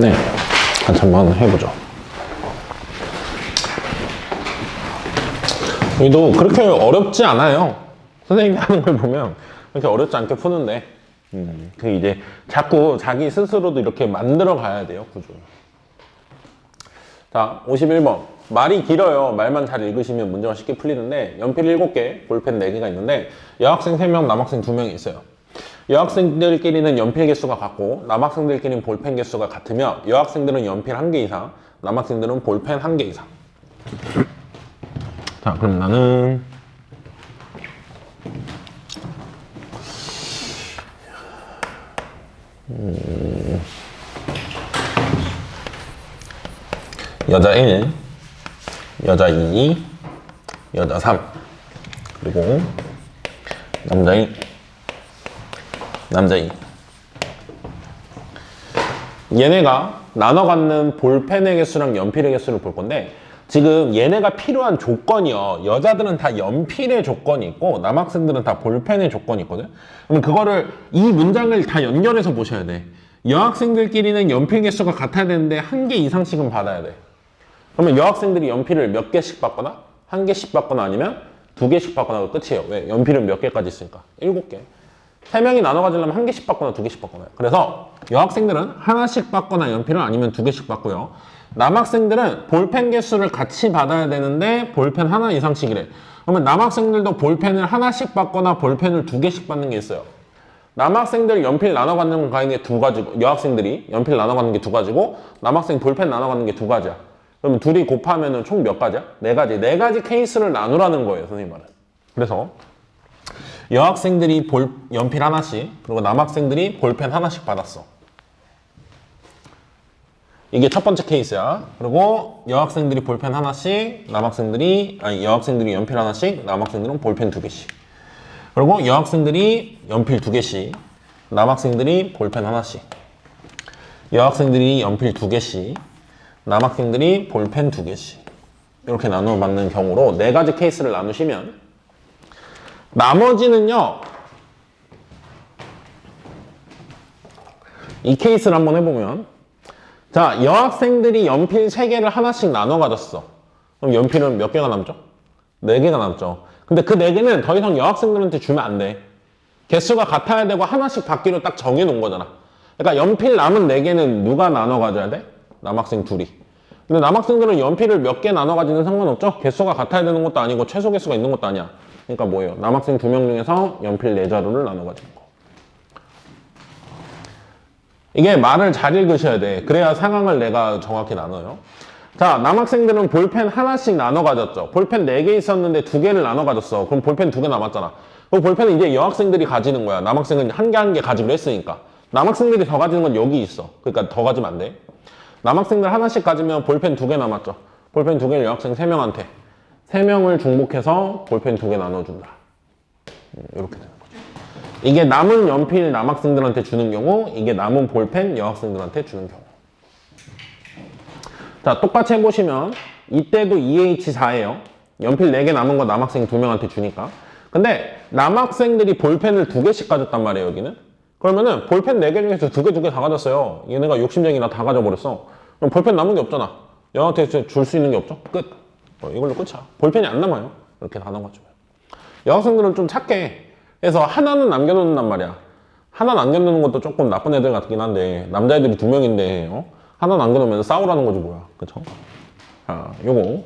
네, 같이 한번 해보죠. 여기도 그렇게 어렵지 않아요. 선생님이 하는 걸 보면 그렇게 어렵지 않게 푸는데 그 이제 자꾸 자기 스스로도 이렇게 만들어 가야 돼요, 구조를. 자, 51번. 말이 길어요. 말만 잘 읽으시면 문제가 쉽게 풀리는데 연필 7개, 볼펜 4개가 있는데 여학생 3명, 남학생 2명이 있어요. 여학생들끼리는 연필 개수가 같고 남학생들끼리는 볼펜 개수가 같으며 여학생들은 연필 1개 이상, 남학생들은 볼펜 1개 이상. 자, 그럼 나는 여자 1, 여자 2, 여자 3, 그리고 남자 1, 남자 2. 얘네가 나눠 갖는 볼펜의 개수랑 연필의 개수를 볼 건데 지금 얘네가 필요한 조건이요. 여자들은 다 연필의 조건이 있고 남학생들은 다 볼펜의 조건이 있거든. 그럼 그거를 이 문장을 다 연결해서 보셔야 돼. 여학생들끼리는 연필 개수가 같아야 되는데 1개 이상씩은 받아야 돼. 그러면 여학생들이 연필을 몇 개씩 받거나 1개씩 받거나 아니면 2개씩 받거나 끝이에요. 왜? 연필은 몇 개까지 있으니까. 7개. 3명이 나눠 가지려면 1개씩 받거나 2개씩 받거나. 그래서 여학생들은 하나씩 받거나 연필은 아니면 2개씩 받고요. 남학생들은 볼펜 개수를 같이 받아야 되는데 볼펜 하나 이상씩이래. 그러면 남학생들도 볼펜을 하나씩 받거나 볼펜을 2개씩 받는 게 있어요. 남학생들 연필 나눠 갖는 게 2가지고 여학생들이 연필 나눠 갖는 게 2가지고 남학생 볼펜 나눠 갖는 게 2가지야. 그럼 둘이 곱하면 총 몇 가지야? 4가지. 4가지 케이스를 나누라는 거예요, 선생님 말은. 그래서 여학생들이 연필 하나씩, 그리고 남학생들이 볼펜 하나씩 받았어. 이게 첫 번째 케이스야. 그리고 여학생들이 볼펜 하나씩, 여학생들이 연필 하나씩, 남학생들은 볼펜 2개씩. 그리고 여학생들이 연필 2개씩, 남학생들이 볼펜 하나씩. 여학생들이 연필 2개씩, 남학생들이 볼펜 2개씩. 이렇게 나눠 받는 경우로 4가지 케이스를 나누시면 나머지는요, 이 케이스를 한번 해보면, 자, 여학생들이 연필 3개를 하나씩 나눠 가졌어. 그럼 연필은 몇 개가 남죠? 4개가 남죠. 근데 그 4개는 더 이상 여학생들한테 주면 안 돼. 개수가 같아야 되고 하나씩 받기로 딱 정해 놓은 거잖아. 그러니까 연필 남은 4개는 누가 나눠 가져야 돼? 남학생 둘이. 근데 남학생들은 연필을 몇 개 나눠 가지는 상관없죠? 개수가 같아야 되는 것도 아니고 최소 개수가 있는 것도 아니야. 그러니까 뭐예요? 남학생 2명 중에서 연필 4자루를 나눠 가지는 거. 이게 말을 잘 읽으셔야 돼. 그래야 상황을 내가 정확히 나눠요. 자, 남학생들은 볼펜 하나씩 나눠 가졌죠. 볼펜 4개 있었는데 2개를 나눠 가졌어. 그럼 볼펜 2개 남았잖아. 그럼 볼펜은 이제 여학생들이 가지는 거야. 남학생은 한 개 가지기로 했으니까. 남학생들이 더 가지는 건 여기 있어. 그러니까 더 가지면 안 돼. 남학생들 하나씩 가지면 볼펜 2개 남았죠. 볼펜 2개를 여학생 3명한테. 3명을 중복해서 볼펜 2개 나눠준다. 이렇게 되는 거죠. 이게 남은 연필 남학생들한테 주는 경우, 이게 남은 볼펜 여학생들한테 주는 경우. 자, 똑같이 해보시면 이때도 2H4예요. 연필 4개 남은 거 남학생 2명한테 주니까. 근데 남학생들이 볼펜을 2개씩 가졌단 말이에요, 여기는. 그러면은 볼펜 4개 중에서 2개 다 가졌어요. 얘네가 욕심쟁이라 다 가져버렸어. 그럼 볼펜 남은 게 없잖아. 얘한테 줄 수 있는 게 없죠? 끝. 이걸로 끝이야. 볼펜이 안 남아요. 이렇게 다 남아주면. 여학생들은 좀 착해. 그래서 하나는 남겨놓는단 말이야. 하나 남겨놓는 것도 조금 나쁜 애들 같긴 한데 남자애들이 2명인데 하나 남겨놓으면 싸우라는 거지 뭐야. 그쵸? 자, 요거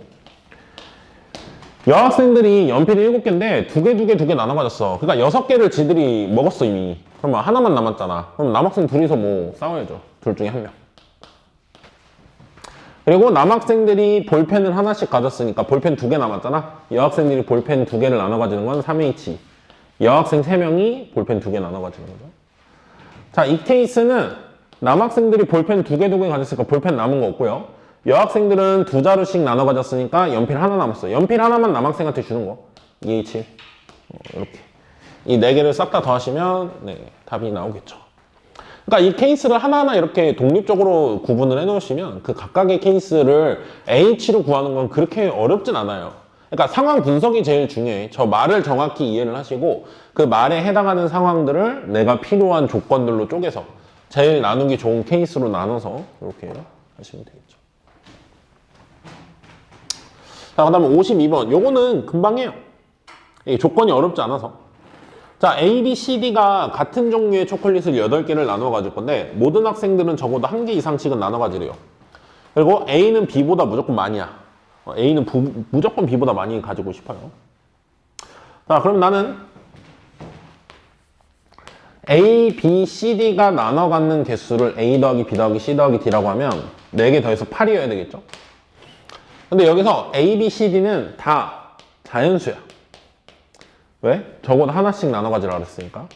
여학생들이 연필이 7개인데 2개 나눠 가졌어. 그러니까 6개를 지들이 먹었어 이미. 그러면 하나만 남았잖아. 그럼 남학생 둘이서 뭐 싸워야죠. 둘 중에 한 명. 그리고 남학생들이 볼펜을 하나씩 가졌으니까 볼펜 2개 남았잖아. 여학생들이 볼펜 2개를 나눠 가지는 건 3H. 여학생 3명이 볼펜 2개 나눠 가지는 거죠. 자, 이 케이스는 남학생들이 볼펜 2개 가졌으니까 볼펜 남은 거 없고요. 여학생들은 2자루씩 나눠 가졌으니까 연필 하나 남았어. 연필 하나만 남학생한테 주는 거. 2H. 이렇게. 이 4개를 싹 다 더하시면 답이 나오겠죠. 그러니까 이 케이스를 하나하나 이렇게 독립적으로 구분을 해 놓으시면 그 각각의 케이스를 H로 구하는 건 그렇게 어렵진 않아요. 그러니까 상황 분석이 제일 중요해. 저 말을 정확히 이해를 하시고 그 말에 해당하는 상황들을 내가 필요한 조건들로 쪼개서 제일 나누기 좋은 케이스로 나눠서 이렇게 하시면 되겠죠. 자, 그 다음에 52번. 요거는 금방 해요. 이게 조건이 어렵지 않아서. 자, A, B, C, D가 같은 종류의 초콜릿을 8개를 나눠 가질 건데 모든 학생들은 적어도 1개 이상씩은 나눠 가지래요. 그리고 A는 B보다 무조건 많이야. A는 무조건 B보다 많이 가지고 싶어요. 자, 그럼 나는 A, B, C, D가 나눠 갖는 개수를 A 더하기 B 더하기 C 더하기 D라고 하면 4개 더해서 8이어야 되겠죠? 근데 여기서 A, B, C, D는 다 자연수야. 왜? 적어도 하나씩 나눠 가지라 그랬으니까.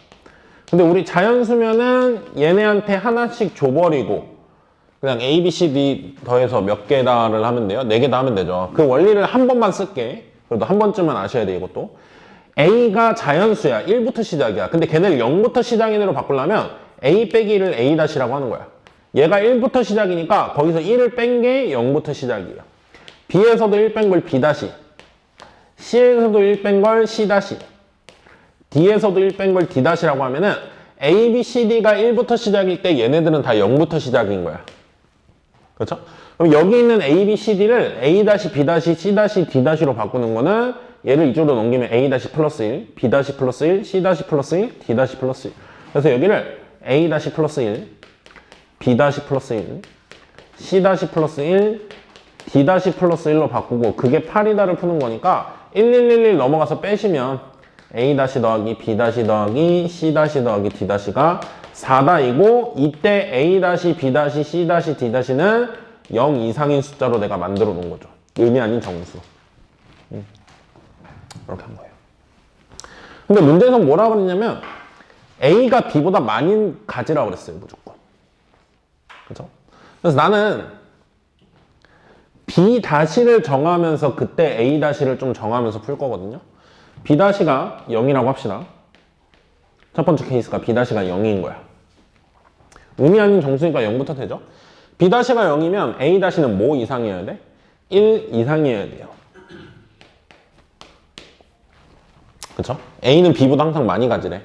근데 우리 자연수면은 얘네한테 하나씩 줘버리고 그냥 A, B, C, D 더해서 몇 개다를 하면 돼요? 4개 다 하면 되죠. 그 원리를 한 번만 쓸게. 그래도 한 번쯤은 아셔야 돼, 이것도. A가 자연수야. 1부터 시작이야. 근데 걔네를 0부터 시작인으로 바꾸려면 A 빼기 1을 A-라고 하는 거야. 얘가 1부터 시작이니까 거기서 1을 뺀 게 0부터 시작이에요. B에서도 1 뺀 걸 B-, C에서도 1 뺀 걸 C-, D에서도 1 뺀 걸 D-라고 하면은 A, B, C, D가 1부터 시작일 때 얘네들은 다 0부터 시작인 거야. 그렇죠? 그럼 여기 있는 A, B, C, D를 A-, B-, C-, D-로 바꾸는 거는 얘를 이쪽으로 넘기면 A- 플러스 1, B- 플러스 1, C- 플러스 1, D- 플러스 1. 그래서 여기를 A- 플러스 1, B- 플러스 1, C- 플러스 1, D- 플러스 1로 바꾸고 그게 8이다를 푸는 거니까 1111 넘어가서 빼시면 A- 더하기 B- 더하기 C- 더하기 D-가 4다이고 이때 A- B- C- D-는 0 이상인 숫자로 내가 만들어 놓은 거죠. 의미 아닌 정수. 이렇게 한 거예요. 근데 문제에서 뭐라고 그랬냐면 A가 B보다 많이 가지라고 그랬어요, 무조건. 그죠? 그래서 나는 B-를 정하면서 그때 A-를 좀 정하면서 풀 거거든요. B-가 0이라고 합시다. 첫 번째 케이스가 B-가 0인 거야. 의미 아닌 정수니까 0부터 되죠? B-가 0이면 A-는 뭐 이상이어야 돼? 1 이상이어야 돼요. 그쵸? A는 B보다 항상 많이 가지래.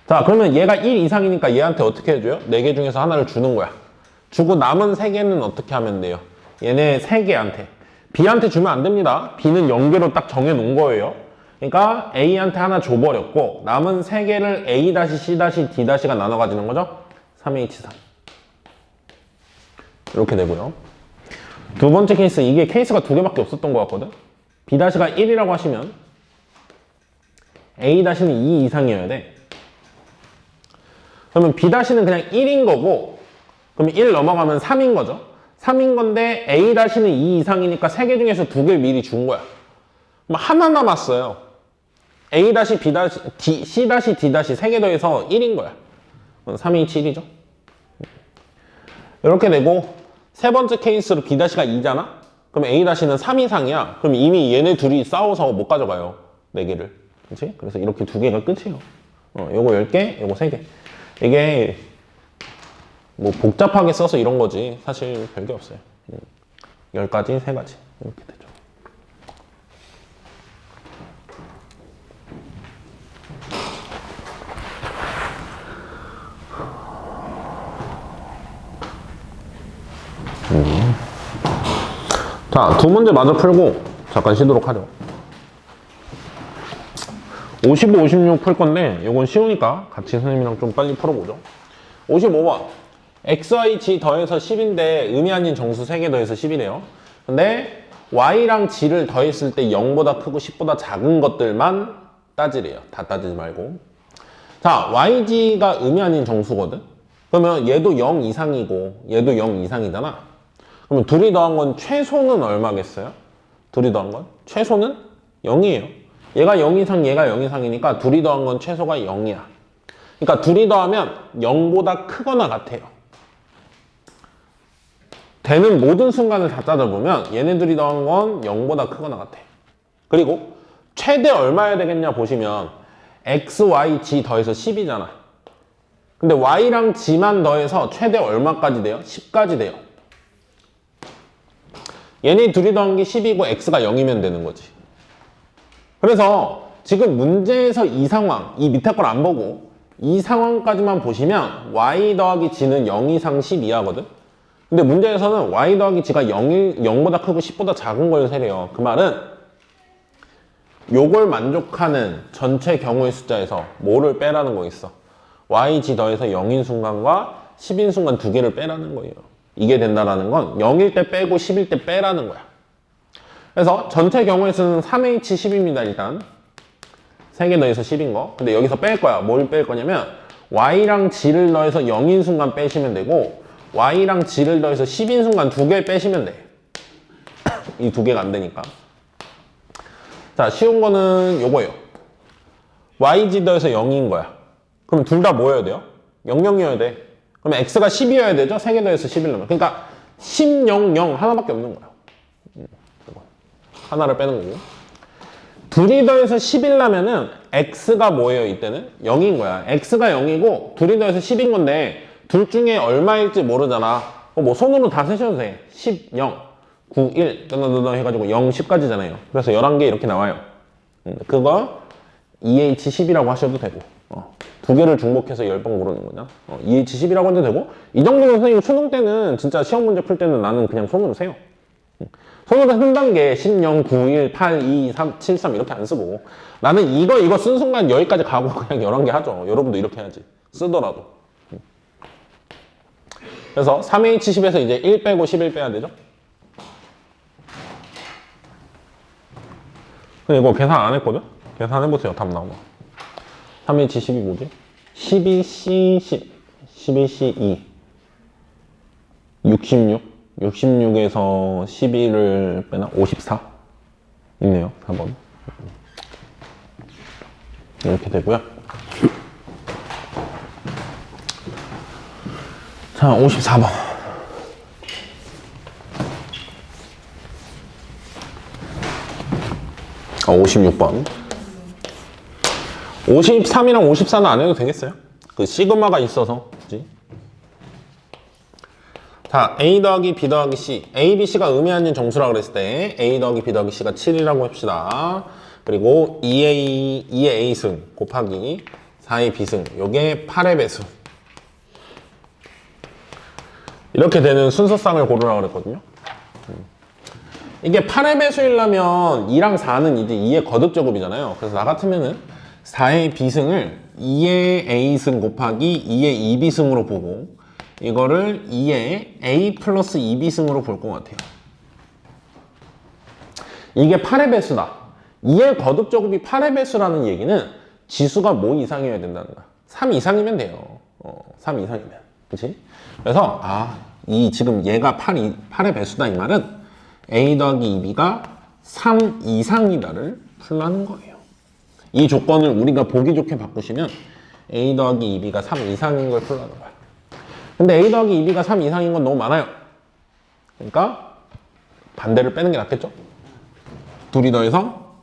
자, 그러면 얘가 1 이상이니까 얘한테 어떻게 해줘요? 4개 중에서 하나를 주는 거야. 주고 남은 3개는 어떻게 하면 돼요? 얘네 3개한테. B한테 주면 안 됩니다. B는 0개로 딱 정해놓은 거예요. 그러니까 A한테 하나 줘버렸고 남은 3개를 A-, C-, D-가 나눠 가지는 거죠? 3H3. 이렇게 되고요. 두 번째 케이스, 이게 케이스가 2개밖에 없었던 것 같거든? B-가 1이라고 하시면 A-는 2 이상이어야 돼. 그러면 B-는 그냥 1인 거고 그럼 1 넘어가면 3인 거죠. 3인 건데 A-는 2 이상이니까 3개 중에서 2개를 미리 준 거야. 그럼 하나 남았어요. A-, B-, C-, D- 3개 더해서 1인 거야. 3이 7이죠. 이렇게 되고 세 번째 케이스로 B-가 2잖아? 그럼 A-는 3 이상이야. 그럼 이미 얘네 둘이 싸워서 못 가져가요. 4개를. 그치? 그래서 이렇게 2개가 끝이에요. 요거 10개, 요거 3개. 이게 뭐 복잡하게 써서 이런 거지 사실 별게 없어요. 10가지, 3가지 이렇게 되죠. 자, 두 문제 마저 풀고 잠깐 쉬도록 하죠. 55, 56 풀 건데 이건 쉬우니까 같이 선생님이랑 좀 빨리 풀어보죠. 55번 XYG 더해서 10인데 의미 아닌 정수 3개 더해서 10이래요. 근데 Y랑 G를 더했을 때 0보다 크고 10보다 작은 것들만 따지래요. 다 따지지 말고. 자, YG가 의미 아닌 정수거든? 그러면 얘도 0 이상이고 얘도 0 이상이잖아. 그러면 둘이 더한 건 최소는 얼마겠어요? 둘이 더한 건? 최소는 0이에요. 얘가 0 이상, 얘가 0 이상이니까 둘이 더한 건 최소가 0이야. 그러니까 둘이 더하면 0보다 크거나 같아요. 되는 모든 순간을 다 따져보면 얘네들이 더한 건 0보다 크거나 같아. 그리고 최대 얼마여야 되겠냐 보시면 X, Y, G 더해서 10이잖아. 근데 Y랑 G만 더해서 최대 얼마까지 돼요? 10까지 돼요. 얘네 둘이 더한 게 10이고 X가 0이면 되는 거지. 그래서 지금 문제에서 이 상황, 이 밑에 걸 안 보고 이 상황까지만 보시면 y 더하기 g는 0 이상 10 이하거든. 근데 문제에서는 y 더하기 g가 0보다 크고 10보다 작은 걸 세래요. 그 말은 요걸 만족하는 전체 경우의 숫자에서 뭐를 빼라는 거 있어. y, g 더해서 0인 순간과 10인 순간 두 개를 빼라는 거예요. 이게 된다라는 건 0일 때 빼고 10일 때 빼라는 거야. 그래서 전체 경우의 수는 3h10입니다. 일단 3개 더해서 10인 거. 근데 여기서 뺄 거야. 뭘 뺄 거냐면 y랑 g를 더해서 0인 순간 빼시면 되고 y랑 g를 더해서 10인 순간 두 개 빼시면 돼. 이 두 개가 안 되니까. 자, 쉬운 거는 요거예요. yg 더해서 0인 거야. 그럼 둘 다 뭐여야 돼요? 00이어야 돼. 그럼 x가 10이어야 되죠? 3개 더해서 11이면. 그러니까 10, 0, 0 하나밖에 없는 거야. 하나를 빼는 거고. 둘이 더해서 10이라면은 x가 뭐예요? 이때는 0인 거야. x가 0이고 둘이 더해서 10인 건데 둘 중에 얼마일지 모르잖아. 뭐 손으로 다 세셔도 돼. 10, 0, 9, 1 뜨너뜨너 해가지고 0, 10까지잖아요. 그래서 11개 이렇게 나와요. 그거 EH10이라고 하셔도 되고 두 개를 중복해서 10번 고르는 거냐. EH10이라고 해도 되고 이 정도는 선생님 수능 때는 진짜 시험 문제 풀 때는 나는 그냥 손으로 세요. 손으로 쓴다는 게 10, 0, 9, 1, 8, 2, 3, 7, 3 이렇게 안 쓰고 나는 이거 쓴 순간 여기까지 가고 그냥 11개 하죠. 여러분도 이렇게 해야지. 쓰더라도. 그래서 3H10에서 이제 1 빼고 11 빼야 되죠. 근데 이거 계산 안 했거든? 계산해보세요. 답 나오면. 3H10이 뭐지? 12C 10, 12C 2, 66, 66에서 12를 빼나? 54? 있네요. 4번. 이렇게 되고요. 자, 54번. 56번. 53이랑 54는 안 해도 되겠어요? 그 시그마가 있어서. 그치? 자, A 더하기 B 더하기 C. A, B, C가 의미하는 정수라고 그랬을 때 A 더하기 B 더하기 C가 7이라고 합시다. 그리고 2의 A승 곱하기 4의 B승. 요게 8의 배수. 이렇게 되는 순서쌍을 고르라고 그랬거든요. 이게 8의 배수이려면 2랑 4는 이제 2의 거듭제곱이잖아요. 그래서 나 같으면은 4의 B승을 2의 A승 곱하기 2의 2B승으로 보고 이거를 2의 A 플러스 2B승으로 볼 것 같아요. 이게 8의 배수다. 2의 거듭제곱이 8의 배수라는 얘기는 지수가 뭐 이상이어야 된다는 거야. 3 이상이면 돼요. 3 이상이면. 그치? 그래서 지금 얘가 8의 배수다 이 말은 A 더하기 2B가 3 이상이다를 풀라는 거예요. 이 조건을 우리가 보기 좋게 바꾸시면 A 더하기 2B가 3 이상인 걸 풀라는 거야. 근데 A 더하기 2B가 3 이상인 건 너무 많아요. 그러니까 반대를 빼는 게 낫겠죠? 둘이 더해서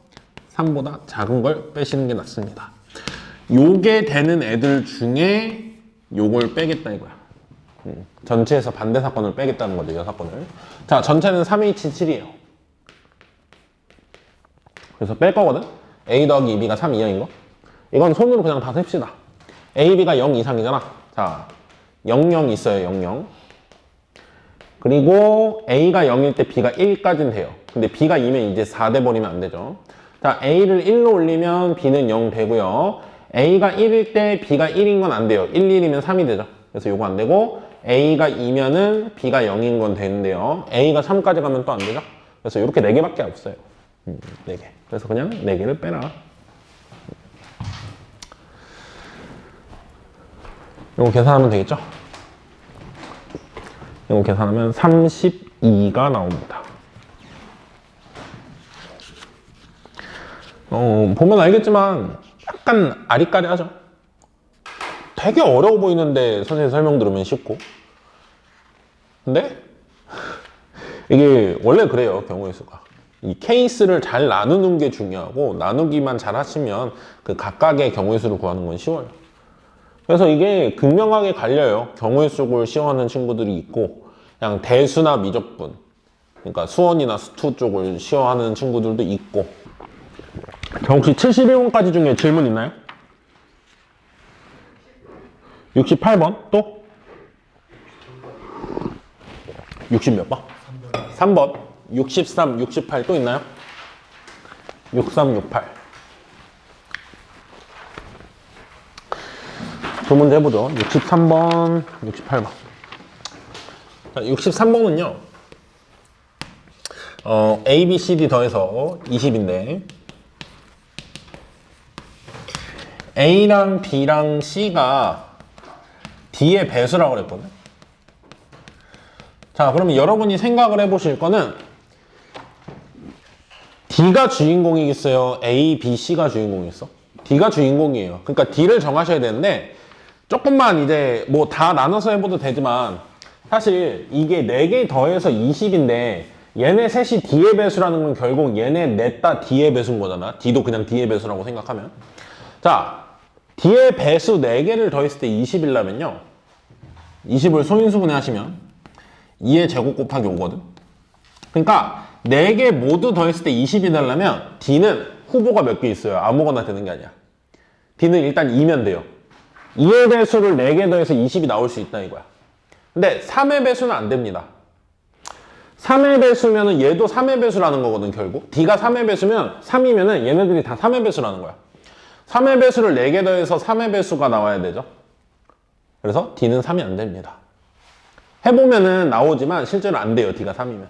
3보다 작은 걸 빼시는 게 낫습니다. 요게 되는 애들 중에 요걸 빼겠다 이거야. 전체에서 반대 사건을 빼겠다는 거죠, 이 사건을. 자, 전체는 3H7이에요. 그래서 뺄 거거든? A 더하기 2B가 3 이하인 거. 이건 손으로 그냥 다 셉시다. A, B가 0 이상이잖아. 자, 0, 0 있어요, 0, 0. 그리고 A가 0일 때 B가 1까지는 돼요. 근데 B가 2면 이제 4 돼버리면 안 되죠. 자, A를 1로 올리면 B는 0 되고요. A가 1일 때 B가 1인 건 안 돼요. 1, 1이면 3이 되죠. 그래서 요거 안 되고 A가 2면은 B가 0인 건 되는데요. A가 3까지 가면 또 안 되죠. 그래서 이렇게 4개밖에 없어요. 4개. 그래서 그냥 4개를 빼라. 이거 계산하면 되겠죠? 이거 계산하면 32가 나옵니다. 보면 알겠지만 약간 아리까리하죠? 되게 어려워 보이는데 선생님 설명 들으면 쉽고. 근데 이게 원래 그래요, 경우의 수가. 이 케이스를 잘 나누는 게 중요하고 나누기만 잘 하시면 그 각각의 경우의 수를 구하는 건 쉬워요. 그래서 이게 극명하게 갈려요. 경우의 수를 시험하는 친구들이 있고 그냥 대수나 미적분, 그러니까 수원이나 수투 쪽을 시험하는 친구들도 있고. 혹시 71번까지 중에 질문 있나요? 68번 또? 60 몇 번? 3번 63, 68 또 있나요? 63, 68 두 문제 해보죠. 63번, 68번 63번은요 A, B, C, D 더해서 20인데 A랑 B랑 C가 D의 배수라고 그랬거든. 자, 그러면 여러분이 생각을 해보실 거는 D가 주인공이겠어요? A, B, C가 주인공이겠어? D가 주인공이에요. 그러니까 D를 정하셔야 되는데 조금만 이제 뭐 다 나눠서 해봐도 되지만 사실 이게 4개 더해서 20인데 얘네 셋이 D의 배수라는 건 결국 얘네 넷 다 D의 배수인 거잖아. D도 그냥 D의 배수라고 생각하면. 자, D의 배수 4개를 더했을 때 20이라면요. 20을 소인수분해 하시면 2의 제곱 곱하기 5거든. 그러니까 4개 모두 더했을 때 20이 되려면 D는 후보가 몇 개 있어요. 아무거나 되는 게 아니야. D는 일단 2면 돼요. 2의 배수를 4개 더해서 20이 나올 수 있다 이거야. 근데 3의 배수는 안 됩니다. 3의 배수면은 얘도 3의 배수라는 거거든 결국. D가 3의 배수면 3이면은 얘네들이 다 3의 배수라는 거야. 3의 배수를 4개 더해서 3의 배수가 나와야 되죠. 그래서 D는 3이 안 됩니다. 해보면은 나오지만 실제로 안 돼요. D가 3이면.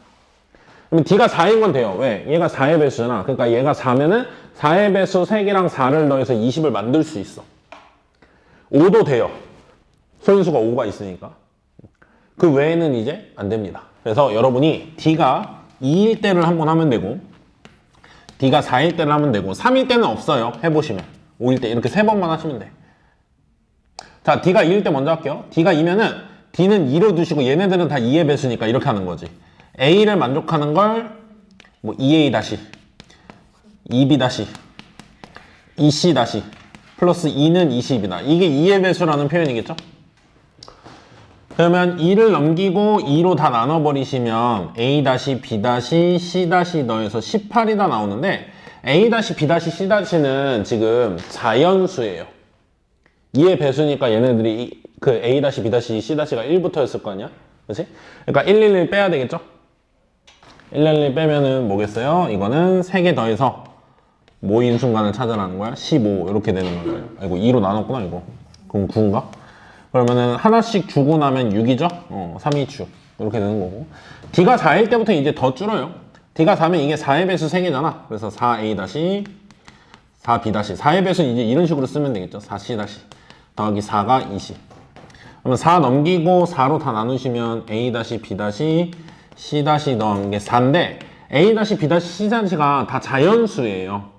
그럼 D가 4인 건 돼요. 왜? 얘가 4의 배수잖아. 그러니까 얘가 4면은 4의 배수 3개랑 4를 더해서 20을 만들 수 있어. 5도 돼요. 소인수가 5가 있으니까. 그 외에는 이제 안 됩니다. 그래서 여러분이 D가 2일 때를 한번 하면 되고 D가 4일 때를 하면 되고 3일 때는 없어요. 해보시면 5일 때 이렇게 3번만 하시면 돼. 자, D가 2일 때 먼저 할게요. D가 2면은 D는 2로 두시고 얘네들은 다 2의 배수니까 이렇게 하는 거지. A를 만족하는 걸 뭐 2A 다시 2B 다시 2C 다시 플러스 2는 20이다. 이게 2의 배수라는 표현이겠죠? 그러면 2를 넘기고 2로 다 나눠버리시면 A 다시 B 다시 C 다시 더해서 18이 다 나오는데 A 다시 B 다시 C 다시는 지금 자연수예요. 2의 배수니까 얘네들이 그 A 다시 B 다시 C 다시가 1부터였을 거 아니야? 그렇지? 그러니까 111 빼야 되겠죠? 111 빼면은 뭐겠어요? 이거는 3개 더해서 모인 순간을 찾아라는 거야. 15 이렇게 되는 거예요. 아이고 2로 나눴구나 이거. 그럼 9인가? 그러면은 하나씩 주고 나면 6이죠? 3이축 이렇게 되는 거고. D가 4일 때부터 이제 더 줄어요. D가 4면 이게 4의 배수 3개잖아. 그래서 4A 다시 4B 다시 4의 배수는 이제 이런 식으로 쓰면 되겠죠. 4C 다시 더하기 4가 20. 그러면 4 넘기고 4로 다 나누시면 A 다시 B 다시 C 다시 넣은 게 4인데 A 다시 B 다시 C 다시가 다 자연수예요.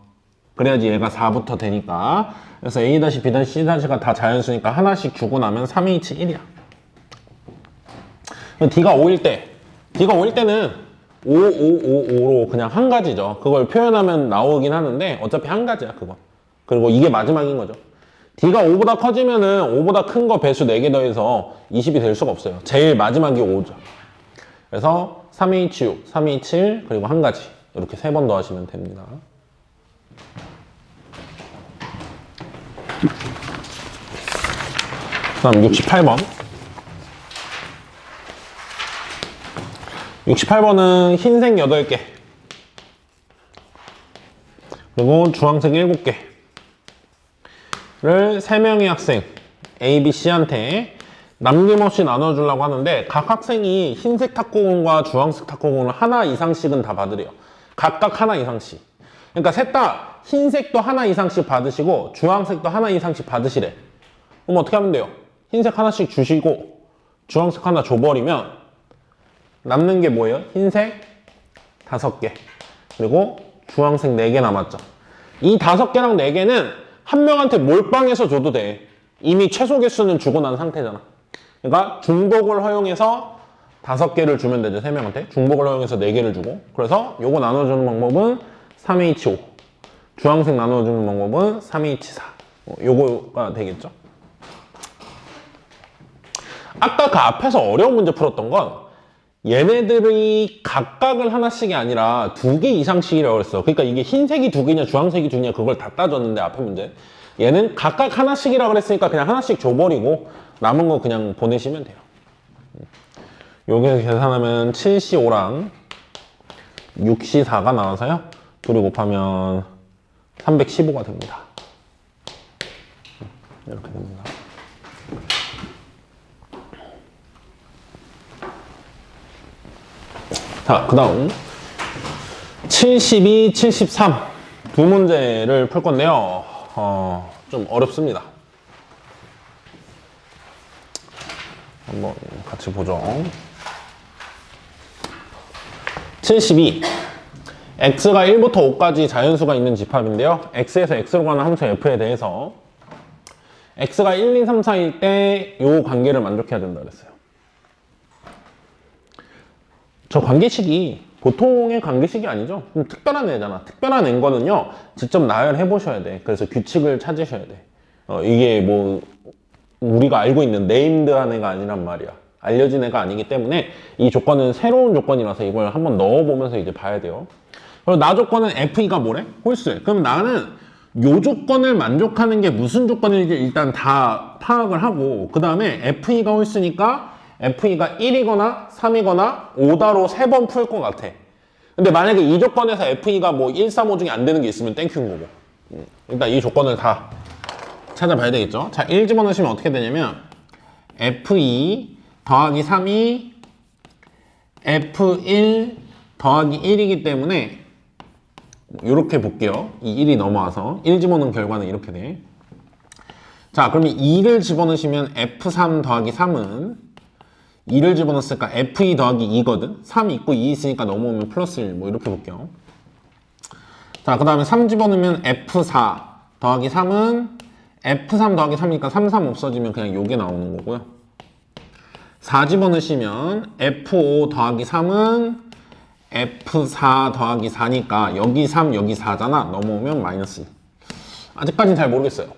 그래야지 얘가 4부터 되니까. 그래서 A 다시 B 다시 C 다시가 다 자연수니까 하나씩 주고 나면 3H 1이야. D가 5일 때, D가 5일 때는 5, 5, 5, 5로 그냥 한 가지죠. 그걸 표현하면 나오긴 하는데 어차피 한 가지야 그건. 그리고 이게 마지막인 거죠. D가 5보다 커지면은 5보다 큰 거 배수 4개 더해서 20이 될 수가 없어요. 제일 마지막이 5죠. 그래서 3H6, 3H7 그리고 한 가지 이렇게 3번 더하시면 됩니다. 다음 68번. 68번은 흰색 8개 그리고 주황색 7개를 3명의 학생 A, B, C한테 남김없이 나눠주려고 하는데 각 학생이 흰색 탁구공과 주황색 탁구공을 하나 이상씩은 다 받으래요. 각각 하나 이상씩. 그러니까 셋 다 흰색도 하나 이상씩 받으시고 주황색도 하나 이상씩 받으시래. 그럼 어떻게 하면 돼요? 흰색 하나씩 주시고 주황색 하나 줘버리면 남는 게 뭐예요? 흰색 5개 그리고 주황색 4개 남았죠. 이 5개랑 4개는 한 명한테 몰빵해서 줘도 돼. 이미 최소 개수는 주고 난 상태잖아. 그러니까 중복을 허용해서 5개를 주면 되죠. 3명한테 중복을 허용해서 4개를 주고. 그래서 요거 나눠주는 방법은 3H5 주황색 나눠주는 방법은 3H4 요거가 되겠죠. 아까 그 앞에서 어려운 문제 풀었던 건 얘네들이 각각을 하나씩이 아니라 2개 이상씩이라고 했어. 그러니까 이게 흰색이 2개냐 주황색이 2개냐 그걸 다 따졌는데 앞에 문제. 얘는 각각 하나씩이라고 그랬으니까 그냥 하나씩 줘버리고 남은 거 그냥 보내시면 돼요. 여기서 계산하면 7C5랑 6C4가 나와서요. 둘이 곱하면 315가 됩니다. 이렇게 됩니다. 자, 그 다음 72, 73 두 문제를 풀 건데요. 좀 어렵습니다. 한번 같이 보죠. 72 x가 1부터 5까지 자연수가 있는 집합인데요. x에서 x로 가는 함수 f에 대해서 x가 1, 2, 3, 4일 때 이 관계를 만족해야 된다 그랬어요. 저 관계식이 보통의 관계식이 아니죠. 좀 특별한 애잖아. 특별한 애인 거는요, 직접 나열해 보셔야 돼. 그래서 규칙을 찾으셔야 돼. 이게 뭐 우리가 알고 있는 네임드한 애가 아니란 말이야. 알려진 애가 아니기 때문에 이 조건은 새로운 조건이라서 이걸 한번 넣어보면서 이제 봐야 돼요. 그리고 나 조건은 FE가 뭐래? 홀수래. 그럼 나는 요 조건을 만족하는 게 무슨 조건인지 일단 다 파악을 하고, 그 다음에 FE가 홀수니까 FE가 1이거나 3이거나 5다로 3번 풀 것 같아. 근데 만약에 이 조건에서 FE가 뭐 1, 3, 5 중에 안 되는 게 있으면 땡큐인 거고. 일단 이 조건을 다 찾아봐야 되겠죠. 자, 1 집어넣으시면 어떻게 되냐면 FE 더하기 3이 F1 더하기 1이기 때문에 이렇게 볼게요. 이 1이 넘어와서 1 집어넣은 결과는 이렇게 돼. 자, 그러면 2를 집어넣으시면 F3 더하기 3은 2를 집어넣었으니까 F2 더하기 2거든. 3 있고 2 있으니까 넘어오면 플러스 1. 뭐 이렇게 볼게요. 자, 그 다음에 3 집어넣으면 F4 더하기 3은 F3 더하기 3이니까 3, 3 없어지면 그냥 요게 나오는 거고요. 4 집어넣으시면 F5 더하기 3은 F4 더하기 4니까 여기 3, 여기 4잖아. 넘어오면 마이너스 1. 아직까지는 잘 모르겠어요.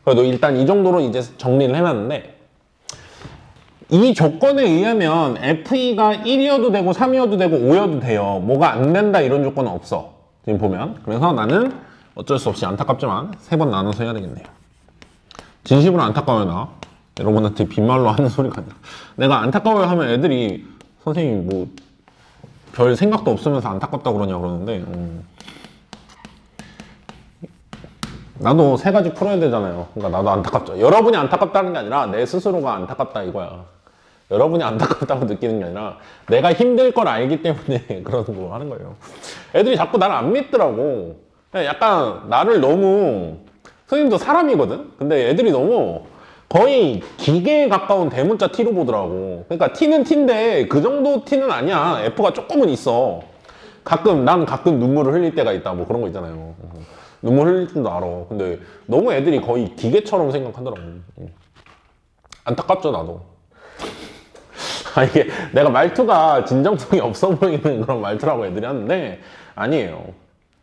그래도 일단 이 정도로 이제 정리를 해놨는데, 이 조건에 의하면 FE가 1이어도 되고 3이어도 되고 5여도 돼요. 뭐가 안 된다 이런 조건은 없어. 지금 보면. 그래서 나는 어쩔 수 없이 안타깝지만 3번 나눠서 해야 되겠네요. 진심으로 안타까워요 나. 여러분한테 빈말로 하는 소리가 아니라. 내가 안타까워요 하면 애들이 선생님 뭐 별 생각도 없으면서 안타깝다 그러냐 그러는데, 나도 3가지 풀어야 되잖아요. 그러니까 나도 안타깝죠. 여러분이 안타깝다는 게 아니라 내 스스로가 안타깝다 이거야. 여러분이 안타깝다고 느끼는 게 아니라 내가 힘들 걸 알기 때문에 그런 거 하는 거예요. 애들이 자꾸 나를 안 믿더라고. 약간 나를 너무, 선생님도 사람이거든? 근데 애들이 너무 거의 기계에 가까운 대문자 T로 보더라고. 그러니까 T는 T인데 그 정도 T는 아니야. F가 조금은 있어. 난 가끔 눈물을 흘릴 때가 있다. 뭐 그런 거 있잖아요. 눈물 흘릴 줄도 알아. 근데 너무 애들이 거의 기계처럼 생각하더라고. 안타깝죠, 나도. 이게 내가 말투가 진정성이 없어 보이는 그런 말투라고 애들이 하는데 아니에요.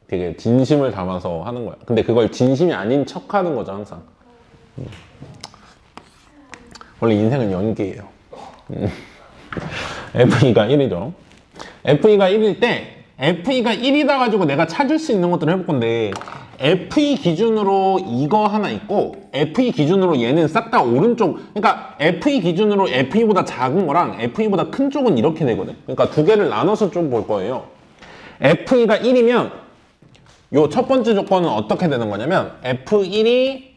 되게 진심을 담아서 하는 거야. 근데 그걸 진심이 아닌 척 하는 거죠, 항상. 원래 인생은 연기예요. FE가 1이죠. FE가 1일 때 FE가 1이다 가지고 내가 찾을 수 있는 것들을 해볼 건데, FE 기준으로 이거 하나 있고 FE 기준으로 얘는 싹 다 오른쪽, 그러니까 FE 기준으로 FE보다 작은 거랑 FE보다 큰 쪽은 이렇게 되거든. 그러니까 두 개를 나눠서 좀 볼 거예요. FE가 1이면 요 첫 번째 조건은 어떻게 되는 거냐면 F1이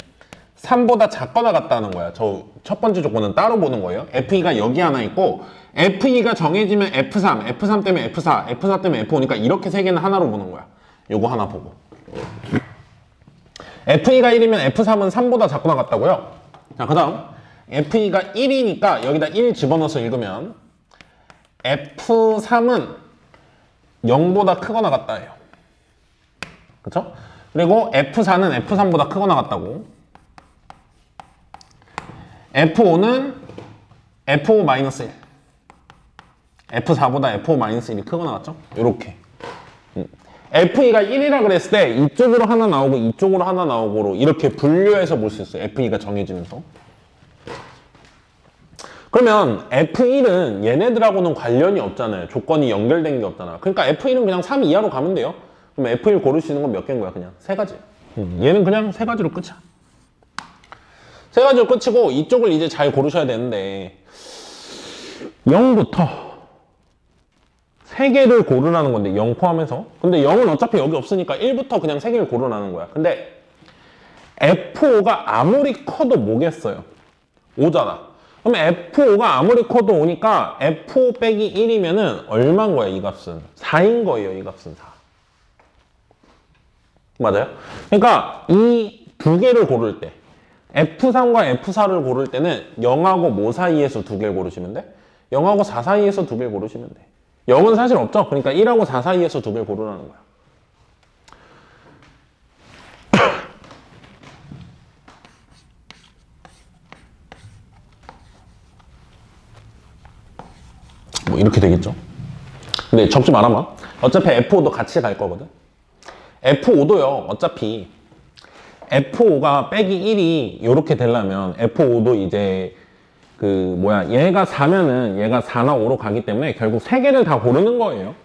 3보다 작거나 같다는 거야. 저 첫 번째 조건은 따로 보는 거예요. FE가 여기 하나 있고 FE가 정해지면 F3, F3 때문에 F4, F4 때문에 F5니까 이렇게 세 개는 하나로 보는 거야. 요거 하나 보고. FE가 1이면 F3은 3보다 작거나 같다고요. 자, 그 다음 FE가 1이니까 여기다 1 집어넣어서 읽으면 F3은 0보다 크거나 같다예요. 그쵸? 그리고 F4는 F3보다 크거나 같다고. F5는 F5-1. F4보다 F5-1이 크거나 같죠? 요렇게. FE가 1이라 그랬을 때 이쪽으로 하나 나오고 이쪽으로 하나 나오고로 이렇게 분류해서 볼 수 있어요. FE가 정해지면서. 그러면 F1은 얘네들하고는 관련이 없잖아요. 조건이 연결된 게 없잖아. 그러니까 F1은 그냥 3 이하로 가면 돼요. 그럼 F1 고를 수 있는 건 몇 개인 거야? 그냥 3가지. 얘는 그냥 3가지로 끝이야. 3가지로 끝이고 이쪽을 이제 잘 고르셔야 되는데 0부터 3개를 고르라는 건데 0 포함해서. 근데 0은 어차피 여기 없으니까 1부터 그냥 3개를 고르라는 거야. 근데 F5가 아무리 커도 뭐겠어요? 5잖아. 그러면 F5가 아무리 커도 5니까 F5 빼기 1이면은 얼마인 거야, 이 값은? 4인 거예요, 이 값은 4. 맞아요? 그러니까 이 두 개를 고를 때 F3과 F4를 고를 때는 0하고 뭐 사이에서 두 개를 고르시면 돼? 0하고 4 사이에서 두 개를 고르시면 돼. 0은 사실 없죠? 그러니까 1하고 4 사이에서 두 개를 고르라는 거야. 뭐 이렇게 되겠죠. 근데 적지 말아봐. 어차피 F5도 같이 갈 거거든. F5도요. 어차피 F5가 빼기 1이 이렇게 되려면 F5도 이제 얘가 4면은 얘가 4나 5로 가기 때문에 결국 3개를 다 고르는 거예요.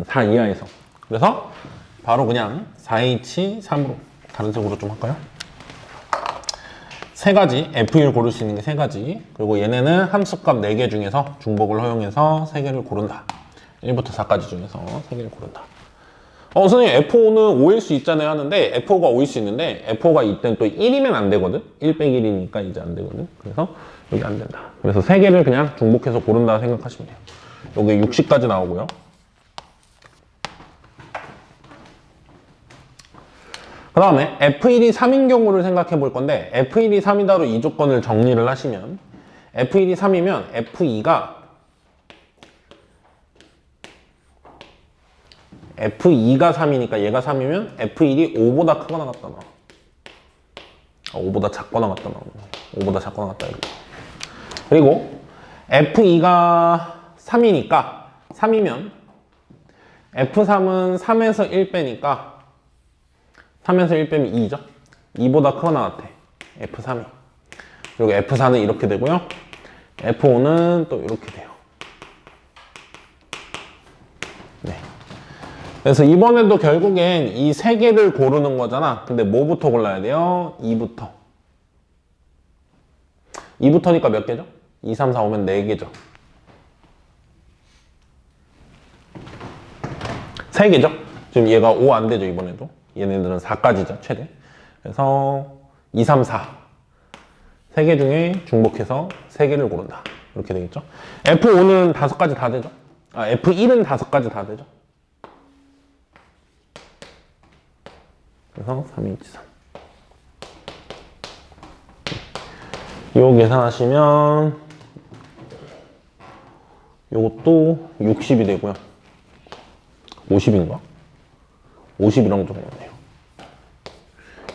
4 이하에서. 그래서 바로 그냥 4H3으로 다른 색으로 좀 할까요? 3가지, F1 고를 수 있는 게 3가지. 그리고 얘네는 함수값 4개 중에서 중복을 허용해서 3개를 고른다. 1부터 4까지 중에서 3개를 고른다. 선생님 F5는 5일 수 있잖아요 하는데 F5가 5일 수 있는데 F5가 이때는 또 1이면 안 되거든? 1 빼기 1이니까 이제 안 되거든? 그래서 여기 안 된다. 그래서 3개를 그냥 중복해서 고른다 생각하시면 돼요. 여기 60까지 나오고요. 그 다음에 F1이 3인 경우를 생각해 볼 건데 F1이 3이다로 이 조건을 정리를 하시면 F1이 3이면 F2가 3이니까 얘가 3이면 F1이 5보다 크거나 같다. 5보다 작거나 같다. 5보다 작거나 같다. 이렇게. 그리고 F2가 3이니까 3이면 F3은 3에서 1 빼니까 3에서 1 빼면 2죠. 2보다 크거나 같아. F3이. 그리고 F4는 이렇게 되고요. F5는 또 이렇게 돼요. 네. 그래서 이번에도 결국엔 이 3개를 고르는 거잖아. 근데 뭐부터 골라야 돼요? 2부터. 2부터니까 몇 개죠? 2, 3, 4, 5면 4개죠. 3개죠? 지금 얘가 5 안 되죠, 이번에도. 얘네들은 4까지죠, 최대. 그래서 2, 3, 4. 3개 중에 중복해서 3개를 고른다. 이렇게 되겠죠? F5는 5가지 다 되죠? F1은 5가지 다 되죠? 그래서 3H3. 요 계산하시면 요것도 60이 되고요. 50인가? 50이랑 좀 되네요.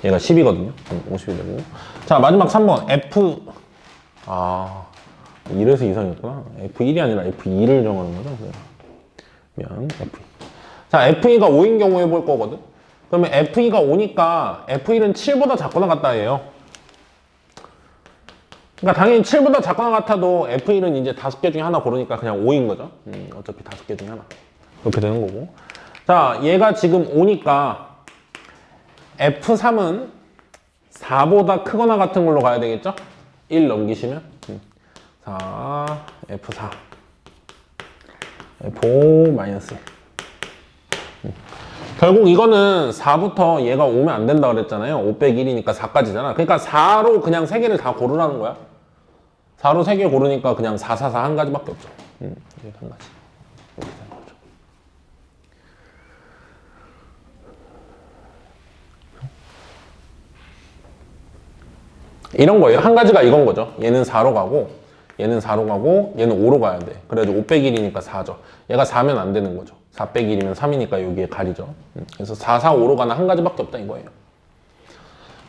얘가 10이거든요. 50이 되고. 자, 마지막 3번. 이래서 이상이었구나. F1이 아니라 F2를 정하는 거죠. 그러면 F2. 자, F2가 5인 경우 해볼 거거든. 그러면 F2가 5니까 F1은 7보다 작거나 같다예요. 그러니까 당연히 7보다 작거나 같아도 F1은 이제 5개 중에 하나 고르니까 그냥 5인 거죠. 어차피 5개 중에 하나. 이렇게 되는 거고. 자, 얘가 지금 5니까 F3은 4보다 크거나 같은 걸로 가야 되겠죠? 1 넘기시면 4, F4, F5 마이너스 1. 결국 이거는 4부터 얘가 오면 안 된다 그랬잖아요. 5 빼기 1이니까 4까지잖아. 그러니까 4로 그냥 3개를 다 고르라는 거야. 4로 3개 고르니까 그냥 4, 4, 4 한 가지밖에 없죠. 이게 한 가지. 이렇게 되는 거죠. 이런 거예요. 한 가지가 이건 거죠. 얘는 4로 가고, 얘는 4로 가고, 얘는 5로 가야 돼. 그래가지고 5 빼기 1이니까 4죠. 얘가 4면 안 되는 거죠. 4 빼기 1이면 3이니까 여기에 가리죠. 그래서 4, 4, 5로 가는 한 가지밖에 없다 이거예요.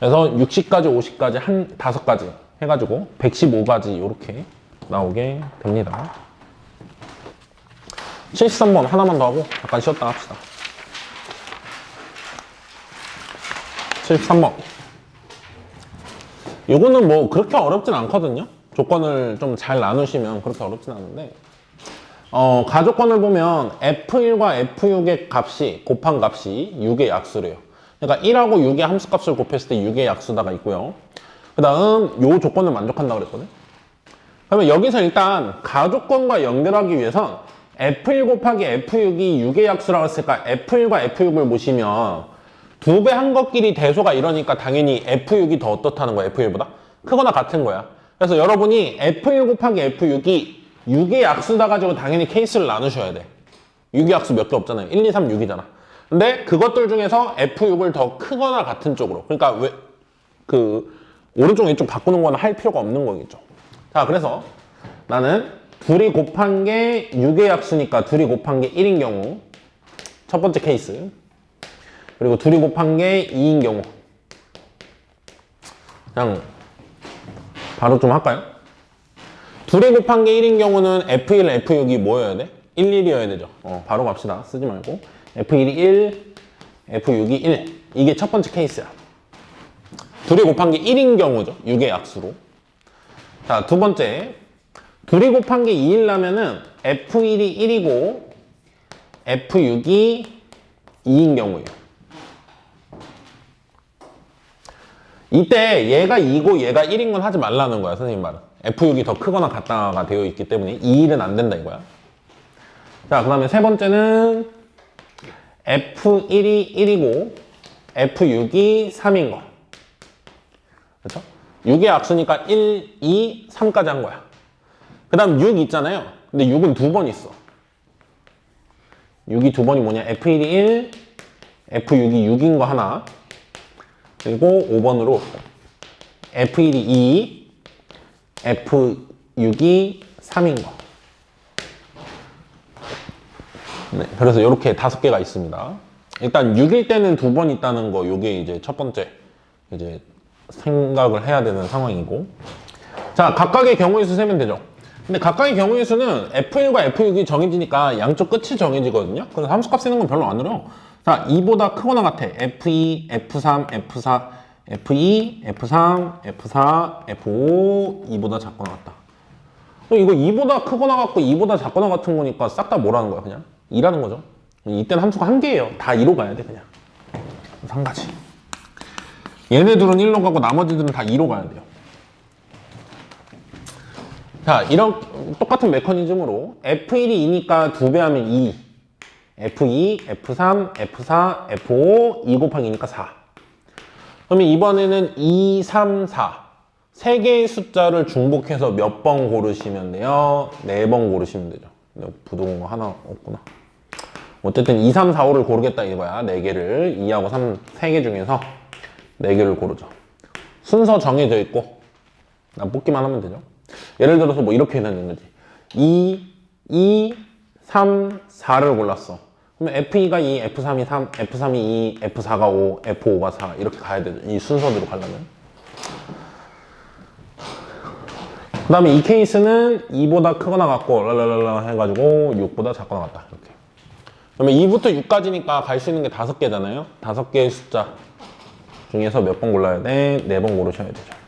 그래서 60까지, 50까지 한 5가지 해가지고 115가지 이렇게 나오게 됩니다. 73번 하나만 더 하고 잠깐 쉬었다 합시다. 73번. 이거는 뭐 그렇게 어렵진 않거든요. 조건을 좀 잘 나누시면 그렇게 어렵진 않은데, 가조건을 보면 F1과 F6의 값이, 곱한 값이 6의 약수래요. 그러니까 1하고 6의 함수값을 곱했을 때 6의 약수다가 있고요. 그 다음 요 조건을 만족한다고 그랬거든. 그러면 여기서 일단 가조건과 연결하기 위해선 F1 곱하기 F6이 6의 약수라고 했으니까 F1과 F6을 보시면 두 배 한 것끼리 대소가 이러니까 당연히 F6이 더 어떻다는 거야, F1보다? 크거나 같은 거야. 그래서 여러분이 F1 곱하기 F6이 6의 약수다 가지고 당연히 케이스를 나누셔야 돼. 6의 약수 몇 개 없잖아요. 1, 2, 3, 6이잖아. 근데 그것들 중에서 F6을 더 크거나 같은 쪽으로. 그러니까 왜, 오른쪽 왼쪽 바꾸는 건 할 필요가 없는 거겠죠. 자, 그래서 나는 둘이 곱한 게 6의 약수니까 둘이 곱한 게 1인 경우. 첫 번째 케이스. 그리고 둘이 곱한 게 2인 경우. 그냥 바로 좀 할까요? 둘이 곱한 게 1인 경우는 F1, F6이 뭐여야 돼? 1, 1이어야 되죠. 바로 갑시다. 쓰지 말고. F1이 1, F6이 1. 이게 첫 번째 케이스야. 둘이 곱한 게 1인 경우죠. 6의 약수로. 자, 두 번째. 둘이 곱한 게 2이라면은 F1이 1이고 F6이 2인 경우예요. 이때 얘가 2고 얘가 1인 건 하지 말라는 거야, 선생님 말은. F6이 더 크거나 같다가 되어 있기 때문에 2일은 안 된다 이거야. 자, 그 다음에 세 번째는 F1이 1이고 F6이 3인 거. 그렇죠? 6의 약수니까 1, 2, 3까지 한 거야. 그 다음 6 있잖아요. 근데 6은 두 번 있어. 6이 두 번이 뭐냐? F1이 1, F6이 6인 거 하나. 그리고 5번으로 F1이 2, F6이 3인 거. 네, 그래서 이렇게 5개가 있습니다. 일단 6일 때는 두 번 있다는 거, 요게 이제 첫 번째 이제 생각을 해야 되는 상황이고. 자, 각각의 경우의 수 세면 되죠. 근데 각각의 경우의 수는 F1과 F6이 정해지니까 양쪽 끝이 정해지거든요. 그래서 함수값 쓰는 건 별로 안 어려워. 자, 2보다 크거나 같아. F2, F3, F4, F2, F3, F4, F5, 2보다 작거나 같다. 이거 2보다 크거나 같고 2보다 작거나 같은 거니까 싹 다 뭐라는 거야, 그냥? 2라는 거죠. 이때는 함수가 한 개예요. 다 2로 가야 돼, 그냥. 그래서 한 가지. 얘네들은 1로 가고 나머지들은 다 2로 가야 돼요. 자, 이런 똑같은 메커니즘으로 F1이 2니까 2배 하면 2. F2, F3, F4, F5, 2 곱하기 2니까 4. 그러면 이번에는 2, 3, 4. 세 개의 숫자를 중복해서 몇 번 고르시면 돼요? 4번 고르시면 되죠. 부동한 거 하나 없구나. 어쨌든 2, 3, 4, 5를 고르겠다 이거야. 4개를. 2하고 3, 3개 중에서 4개를 고르죠. 순서 정해져 있고 난 뽑기만 하면 되죠. 예를 들어서 뭐 이렇게 해놓는 거지. 2, 3, 4를 골랐어. 그러면 F2가 2, F3이 3, F3이 2, F4가 5, F5가 4 이렇게 가야 되죠. 이 순서대로 가려면. 그 다음에 이 케이스는 2보다 크거나 같고 랄랄랄라 해가지고 6보다 작거나 같다. 이렇게. 그러면 2부터 6까지니까 갈 수 있는 게 5개잖아요. 5개의 숫자 중에서 몇 번 골라야 돼? 4번 고르셔야 되죠.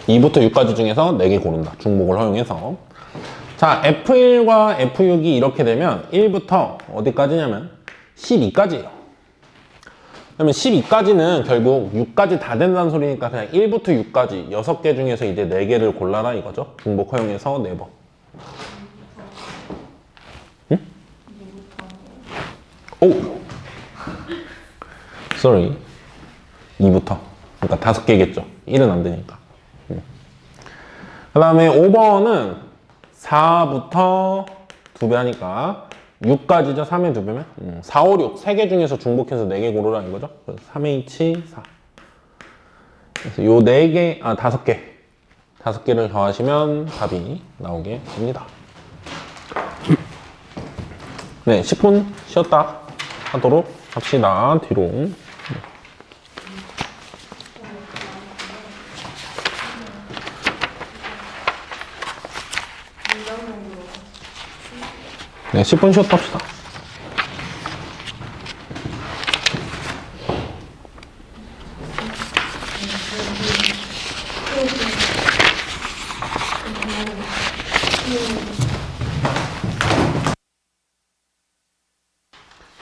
2부터 6까지 중에서 4개 고른다. 중복을 허용해서. 자, F1과 F6이 이렇게 되면 1부터 어디까지냐면 12까지예요. 그러면 12까지는 결국 6까지 다 된다는 소리니까 그냥 1부터 6까지 6개 중에서 이제 4개를 골라라 이거죠. 중복 허용해서 4번. 응? 오! sorry. 2부터. 그러니까 5개겠죠. 1은 안 되니까. 그 다음에 5번은 4부터 2배 하니까 6까지죠. 3의 2배면 4, 5, 6 3개 중에서 중복해서 4개 고르라 이거죠. 그래서 3H 4. 그래서 요 4개, 5개 5개를 더하시면 답이 나오게 됩니다. 네, 10분 쉬었다 하도록 합시다. 뒤로. 네, 10분 쉬었다 합시다.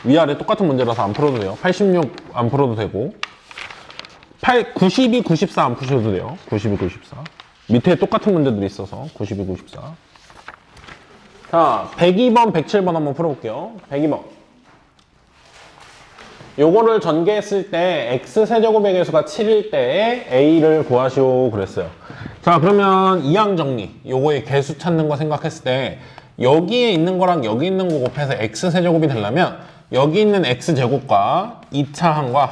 위아래 똑같은 문제라서 안 풀어도 돼요. 86 안 풀어도 되고 92, 94 안 푸셔도 돼요. 92, 94 밑에 똑같은 문제들이 있어서 92, 94 자, 102번, 107번 한번 풀어볼게요. 102번 요거를 전개했을 때 x세제곱의 개수가 7일 때에 a를 구하시오 그랬어요. 자, 그러면 이항 정리 요거의 개수 찾는 거 생각했을 때 여기에 있는 거랑 여기 있는 거 곱해서 x세제곱이 되려면 여기 있는 x제곱과 2차항과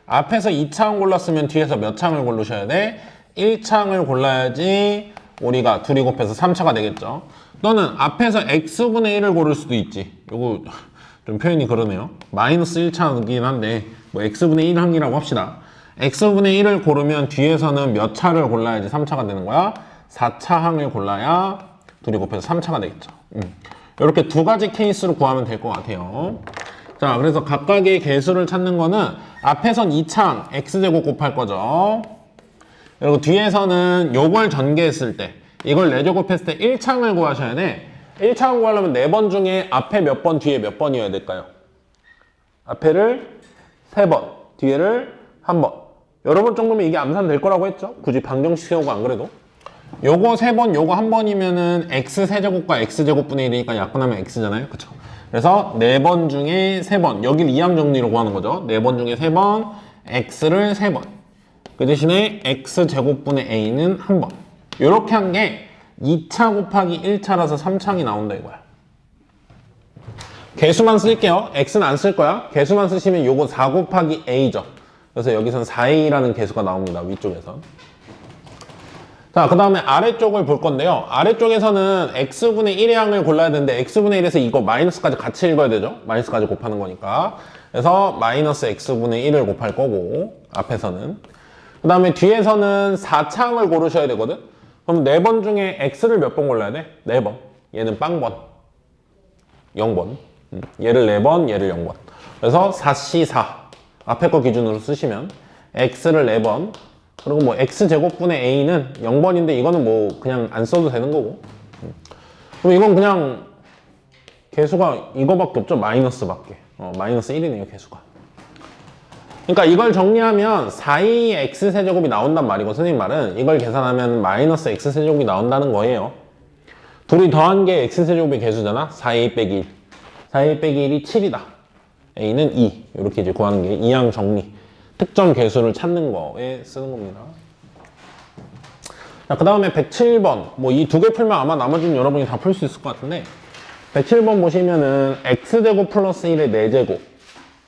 앞에서 2차항 골랐으면 뒤에서 몇 차항을 고르셔야 돼? 1차항을 골라야지 우리가 둘이 곱해서 3차가 되겠죠. 또는 앞에서 x분의 1을 고를 수도 있지. 요거 좀 표현이 그러네요. 마이너스 1차이긴 한데 뭐 x분의 1항이라고 합시다. x분의 1을 고르면 뒤에서는 몇 차를 골라야지 3차가 되는 거야? 4차항을 골라야 둘이 곱해서 3차가 되겠죠. 이렇게 두 가지 케이스로 구하면 될 것 같아요. 자, 그래서 각각의 개수를 찾는 거는 앞에선 2차항 x제곱 곱할 거죠. 그리고 뒤에서는 요걸 전개했을 때 이걸 4제 곱했을 때 1차항을 구하셔야 돼. 1차항 구하려면 4번 중에 앞에 몇 번, 뒤에 몇 번이어야 될까요? 앞에를 3번, 뒤에를 1번. 여러분 정도면 이게 암산 될 거라고 했죠? 굳이 방정식 세우고 안 그래도. 요거 3번, 요거 1번이면은 x세제곱과 x제곱분의 1이니까 약분하면 x잖아요. 그쵸? 그래서 4번 중에 3번. 여길 이항 정리로 구하는 거죠. 4번 중에 3번, x를 3번. 그 대신에 x제곱분의 a는 1번. 요렇게 한 게 2차 곱하기 1차라서 3차항이 나온다 이거야. 개수만 쓸게요. x는 안 쓸 거야. 개수만 쓰시면 요거 4 곱하기 a죠. 그래서 여기선 4a라는 개수가 나옵니다. 위쪽에선. 자, 그 다음에 아래쪽을 볼 건데요. 아래쪽에서는 x분의 1의 항을 골라야 되는데 x분의 1에서 이거 마이너스까지 같이 읽어야 되죠. 마이너스까지 곱하는 거니까. 그래서 마이너스 x분의 1을 곱할 거고 앞에서는. 그 다음에 뒤에서는 4차항을 고르셔야 되거든. 그럼 4번 중에 x를 몇 번 골라야 돼? 4번. 얘는 빵번. 0번. 얘를 4번, 얘를 0번. 그래서 4C4. 앞에 거 기준으로 쓰시면 x를 4번. 그리고 뭐 x제곱분의 a는 0번인데 이거는 뭐 그냥 안 써도 되는 거고. 그럼 이건 그냥 개수가 이거밖에 없죠. 마이너스밖에. 마이너스 1이네요, 개수가. 그러니까 이걸 정리하면 4a x세제곱이 나온단 말이고 선생님 말은 이걸 계산하면 마이너스 x세제곱이 나온다는 거예요. 둘이 더한 게 x세제곱의 개수잖아. 4a 빼기 1. 4a 빼기 1이 7이다. a는 2. 이렇게 이제 구하는 게 이항 정리. 특정 개수를 찾는 거에 쓰는 겁니다. 자, 그 다음에 107번. 뭐 이 두 개 풀면 아마 나머지는 여러분이 다 풀 수 있을 것 같은데 107번 보시면은 x제곱 플러스 1의 4제곱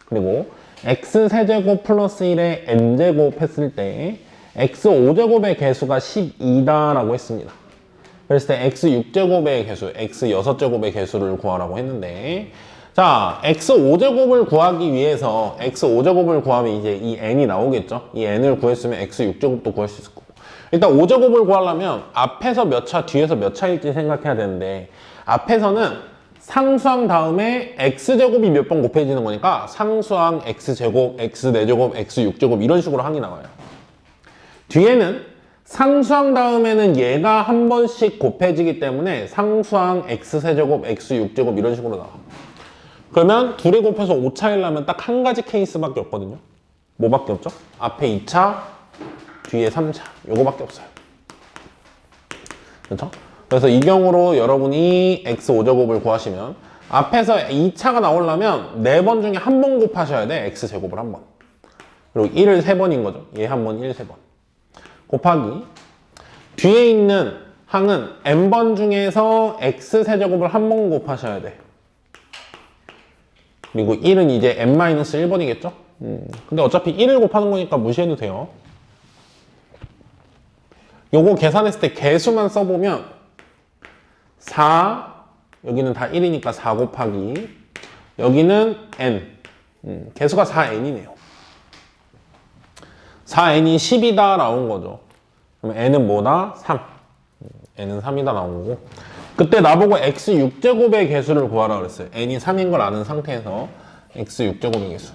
그리고 x세제곱 플러스 1의 n제곱 했을 때 x5제곱의 개수가 12다라고 했습니다. 그랬을 때 x6제곱의 개수, x6제곱의 개수를 구하라고 했는데 자, x5제곱을 구하기 위해서 x5제곱을 구하면 이제 이 n이 나오겠죠? 이 n을 구했으면 x6제곱도 구할 수 있을 거고 일단 5제곱을 구하려면 앞에서 몇 차, 뒤에서 몇 차일지 생각해야 되는데 앞에서는 상수항 다음에 x제곱이 몇 번 곱해지는 거니까 상수항 x제곱, x4제곱, x6제곱 이런 식으로 항이 나와요. 뒤에는 상수항 다음에는 얘가 한 번씩 곱해지기 때문에 상수항 x세제곱, x6제곱 이런 식으로 나와. 그러면 둘이 곱해서 5차이려면 딱 한 가지 케이스밖에 없거든요. 뭐밖에 없죠? 앞에 2차, 뒤에 3차 요거밖에 없어요. 그렇죠? 그래서 이 경우로 여러분이 x5제곱을 구하시면 앞에서 2차가 나오려면 4번 중에 한 번 곱하셔야 돼. x제곱을 한 번. 그리고 1을 3번인 거죠. 얘 한 번, 1, 3번. 곱하기 뒤에 있는 항은 n번 중에서 x세제곱을 한 번 곱하셔야 돼. 그리고 1은 이제 n-1번이겠죠? 근데 어차피 1을 곱하는 거니까 무시해도 돼요. 요거 계산했을 때 개수만 써보면 4, 여기는 다 1이니까 4 곱하기 여기는 n, 개수가 4n이네요. 4n이 10이다 나온 거죠. 그럼 n은 뭐다? 3. n은 3이다 나온 거고 그때 나보고 x6제곱의 개수를 구하라 그랬어요. n이 3인 걸 아는 상태에서 x6제곱의 개수.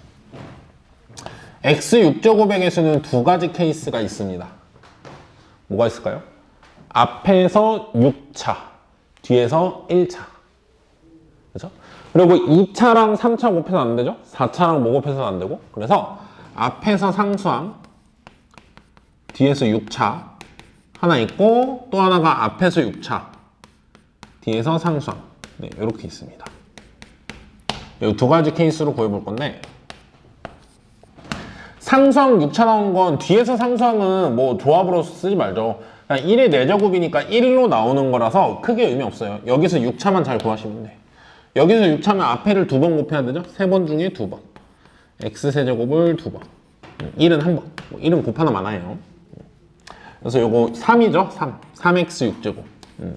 x6제곱의 개수는 두 가지 케이스가 있습니다. 뭐가 있을까요? 앞에서 6차, 뒤에서 1차. 그죠? 그리고 2차랑 3차 곱해서 안 되죠? 4차랑 뭐 곱해서 안 되고. 그래서 앞에서 상수항, 뒤에서 6차 하나 있고, 또 하나가 앞에서 6차, 뒤에서 상수항. 네, 이렇게 있습니다. 이 두 가지 케이스로 구해볼 건데, 상수항 6차 나온 건 뒤에서 상수항은 뭐 조합으로 쓰지 말죠. 그냥 1의 4제곱이니까 1로 나오는 거라서 크게 의미 없어요. 여기서 6차만 잘 구하시면 돼. 여기서 6차면 앞에를 2번 곱해야 되죠? 3번 중에 2번. x세제곱을 2번. 1은 1번. 1은 곱하나 마나예요. 그래서 요거 3이죠? 3x 6제곱.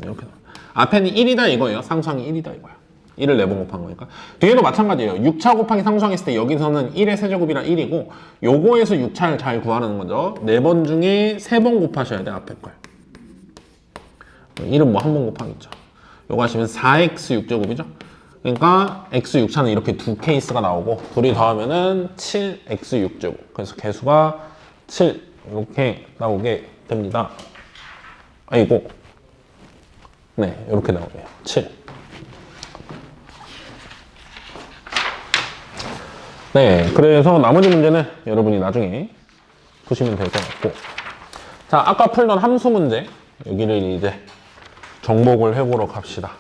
이렇게. 앞에는 1이다 이거예요. 상수항이 1이다 이거야. 1을 4번 곱한 거니까. 뒤에도 마찬가지예요. 6차 곱하기 상수항 했을 때 여기서는 1의 세제곱이라 1이고, 요거에서 6차를 잘 구하는 거죠. 4번 중에 3번 곱하셔야 돼, 앞에 걸. 1은 뭐 한 번 곱하겠죠. 요거 하시면 4x 6제곱이죠. 그러니까 x 6차는 이렇게 두 케이스가 나오고, 둘이 더하면은 7x 6제곱. 그래서 개수가 7 이렇게 나오게 됩니다. 아이고. 네, 이렇게 나오네요. 7. 네, 그래서 나머지 문제는 여러분이 나중에 푸시면 될 것 같고. 자, 아까 풀던 함수 문제, 여기를 이제 정복을 해보러 갑시다.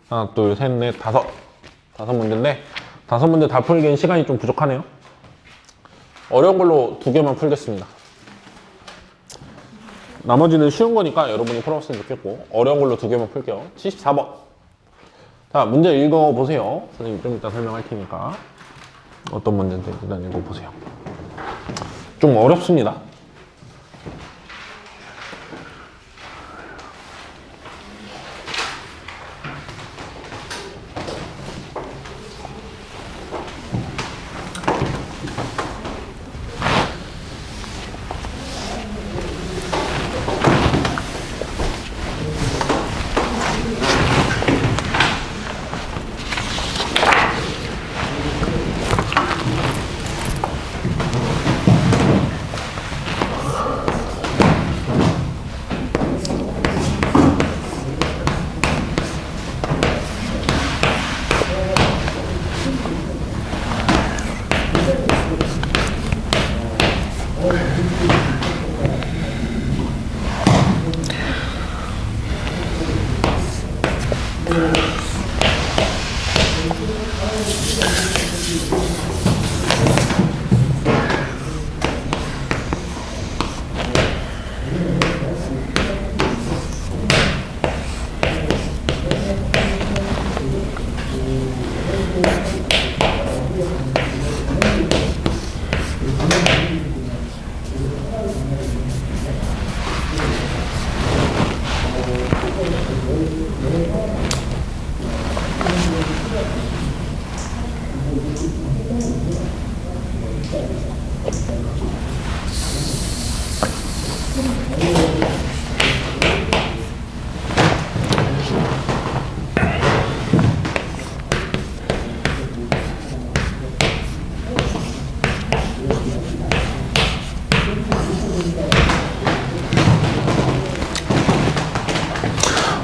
하나, 둘, 셋, 넷, 다섯. 5문제인데, 5문제 다 풀기엔 시간이 좀 부족하네요. 어려운 걸로 2개만 풀겠습니다. 나머지는 쉬운 거니까 여러분이 풀어봤으면 좋겠고, 어려운 걸로 2개만 풀게요. 74번. 자, 문제 읽어보세요. 선생님 좀 이따 설명할 테니까. 어떤 문제인지 일단 읽어보세요. 좀 어렵습니다.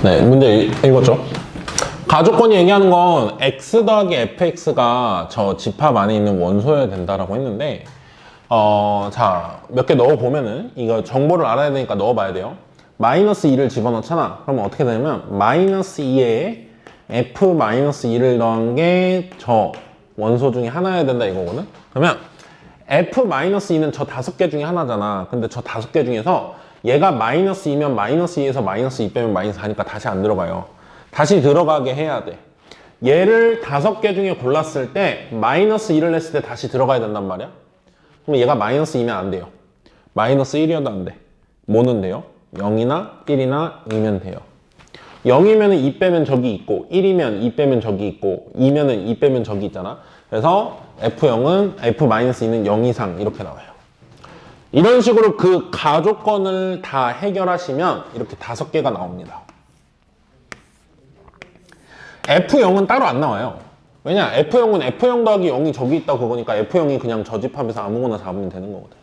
네, 문제 읽었죠? 가조건이 얘기하는 건 x 더하기 fx가 저 집합 안에 있는 원소여야 된다라고 했는데, 자, 몇 개 넣어보면은 이거 정보를 알아야 되니까 넣어봐야 돼요. 마이너스 2를 집어넣잖아. 그러면 어떻게 되냐면 마이너스 2에 f-2를 넣은 게 저 원소 중에 하나여야 된다 이거거든. 그러면 f-2는 저 5개 중에 하나잖아. 근데 저 5개 중에서 얘가 마이너스 2면 마이너스 2에서 마이너스 2 빼면 마이너스 4니까 다시 안 들어가요. 다시 들어가게 해야 돼. 얘를 5개 중에 골랐을 때 마이너스 2를 냈을 때 다시 들어가야 된단 말이야. 그럼 얘가 마이너스 2면 안 돼요. 마이너스 1이어도 안 돼. 뭐는 돼요? 0이나 1이나 2면 돼요. 0이면 2 빼면 저기 있고, 1이면 2 빼면 저기 있고, 2면은 2 빼면 저기 있잖아. 그래서 F0은 F-2는 0 이상 이렇게 나와요. 이런 식으로 그 가조건을 다 해결하시면 이렇게 5개가 나옵니다. F0은 따로 안 나와요. 왜냐? F0은 F0 더하기 0이 저기 있다 그거니까 F0이 그냥 저 집합에서 아무거나 잡으면 되는 거거든.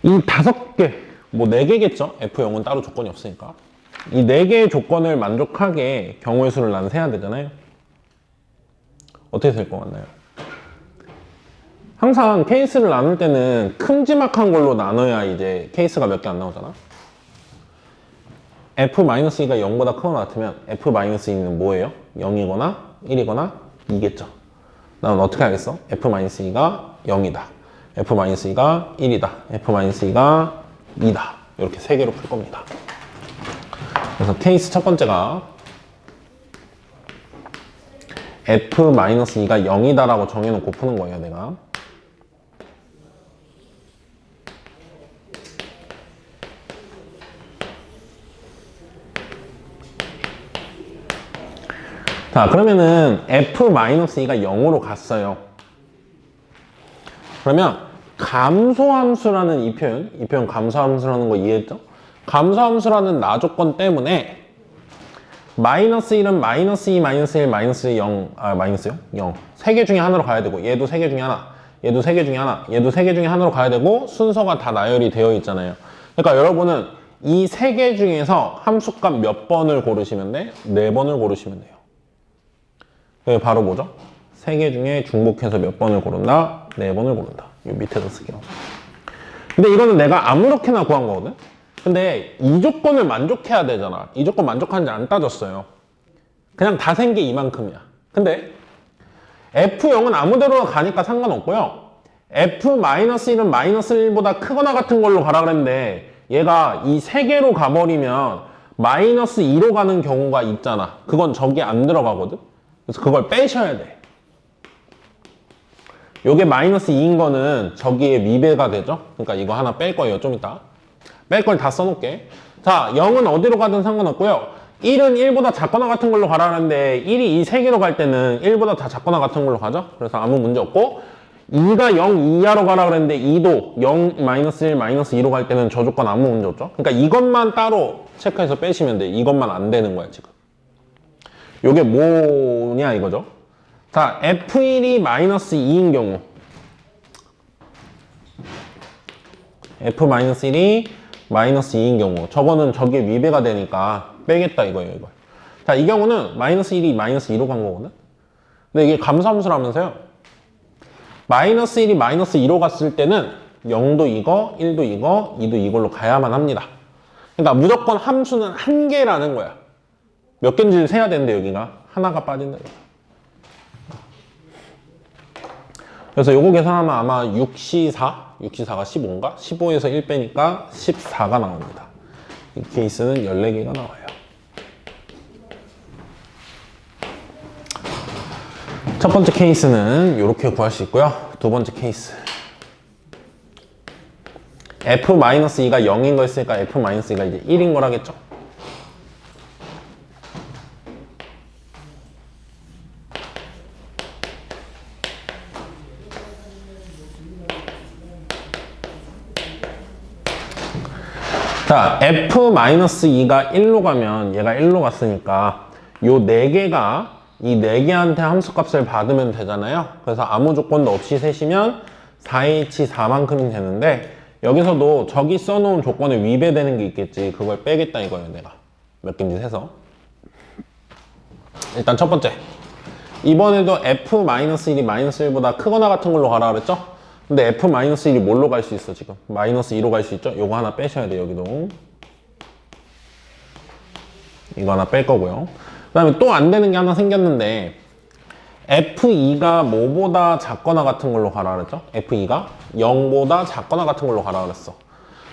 이 5개, 뭐 4개겠죠? F0은 따로 조건이 없으니까. 이 4개의 조건을 만족하게 경우의 수를 난 세야 되잖아요. 어떻게 될 것 같나요? 항상 케이스를 나눌 때는 큼지막한 걸로 나눠야 이제 케이스가 몇 개 안 나오잖아. f-2가 0보다 크거나 같으면 f-2는 뭐예요? 0이거나 1이거나 2겠죠. 나는 어떻게 하겠어? f-2가 0이다. f-2가 1이다. f-2가 2다. 이렇게 3개로 풀 겁니다. 그래서 케이스 첫 번째가 f-2가 0이다 라고 정해놓고 푸는 거예요, 내가. 자, 그러면은 f-2가 0으로 갔어요. 그러면 감소함수라는 이 표현 감소함수라는 거 이해했죠? 감소함수라는 나조건 때문에 마이너스 1은 마이너스 2, 마이너스 1, 마이너스 0, 마이너스요? 0. 3개 중에 하나로 가야 되고, 얘도 3개 중에 하나, 얘도 3개 중에 하나, 얘도 3개 중에 하나로 가야 되고, 순서가 다 나열이 되어 있잖아요. 그러니까 여러분은 이 3개 중에서 함수값 몇 번을 고르시면 돼? 4번을 고르시면 돼요. 그게 바로 뭐죠? 3개 중에 중복해서 몇 번을 고른다? 4번을 고른다. 이 밑에다 쓸게요. 근데 이거는 내가 아무렇게나 구한 거거든? 근데 이 조건을 만족해야 되잖아. 이 조건 만족하는지 안 따졌어요. 그냥 다 센 게 이만큼이야. 근데 F0은 아무데로나 가니까 상관없고요. F-1은 마이너스 1보다 크거나 같은 걸로 가라 그랬는데 얘가 이 3개로 가버리면 마이너스 2로 가는 경우가 있잖아. 그건 저기 안 들어가거든? 그래서 그걸 빼셔야 돼. 요게 마이너스 2인 거는 저기에 미배가 되죠? 그러니까 이거 하나 뺄 거예요, 좀 이따. 뺄 걸 다 써놓을게. 자, 0은 어디로 가든 상관없고요. 1은 1보다 작거나 같은 걸로 가라는데 1이 이 3개로 갈 때는 1보다 다 작거나 같은 걸로 가죠? 그래서 아무 문제 없고 2가 0 이하로 가라 그랬는데 2도 0, 마이너스 1, 마이너스 2로 갈 때는 저 조건 아무 문제 없죠? 그러니까 이것만 따로 체크해서 빼시면 돼. 이것만 안 되는 거야, 지금. 요게 뭐냐 이거죠? 자, F1이 마이너스 2인 경우 F-1이 마이너스 2인 경우 저거는 저기에 위배가 되니까 빼겠다 이거예요, 이걸. 자, 이 경우는 마이너스 1이 마이너스 2로 간 거거든? 근데 이게 감소함수라면서요. 마이너스 1이 마이너스 2로 갔을 때는 0도 이거, 1도 이거, 2도 이걸로 가야만 합니다. 그러니까 무조건 함수는 한 개라는 거야. 몇 개인지를 세야 되는데 여기가 하나가 빠진다. 그래서 요거 계산하면 아마 6C4? 6C4가 15인가? 15에서 1 빼니까 14가 나옵니다. 이 케이스는 14개가 나와요. 첫 번째 케이스는 이렇게 구할 수 있고요. 두 번째 케이스. F-2가 0인 거 있으니까 F-2가 이제 1인 거라겠죠? 자, F-2가 1로 가면 얘가 1로 갔으니까 요 4개가 이 4개한테 함수값을 받으면 되잖아요. 그래서 아무 조건도 없이 세시면 4H4만큼이 되는데 여기서도 저기 써놓은 조건에 위배되는 게 있겠지. 그걸 빼겠다 이거예요, 내가. 몇 개인지 세서. 일단 첫 번째. 이번에도 F-1이 마이너스 1보다 크거나 같은 걸로 가라 그랬죠? 근데 F-1이 뭘로 갈 수 있어, 지금? 마이너스 2로 갈 수 있죠? 요거 하나 빼셔야 돼요, 여기도. 이거 하나 뺄 거고요. 그 다음에 또 안 되는 게 하나 생겼는데 F2가 뭐보다 작거나 같은 걸로 가라 그랬죠? F2가 0보다 작거나 같은 걸로 가라 그랬어.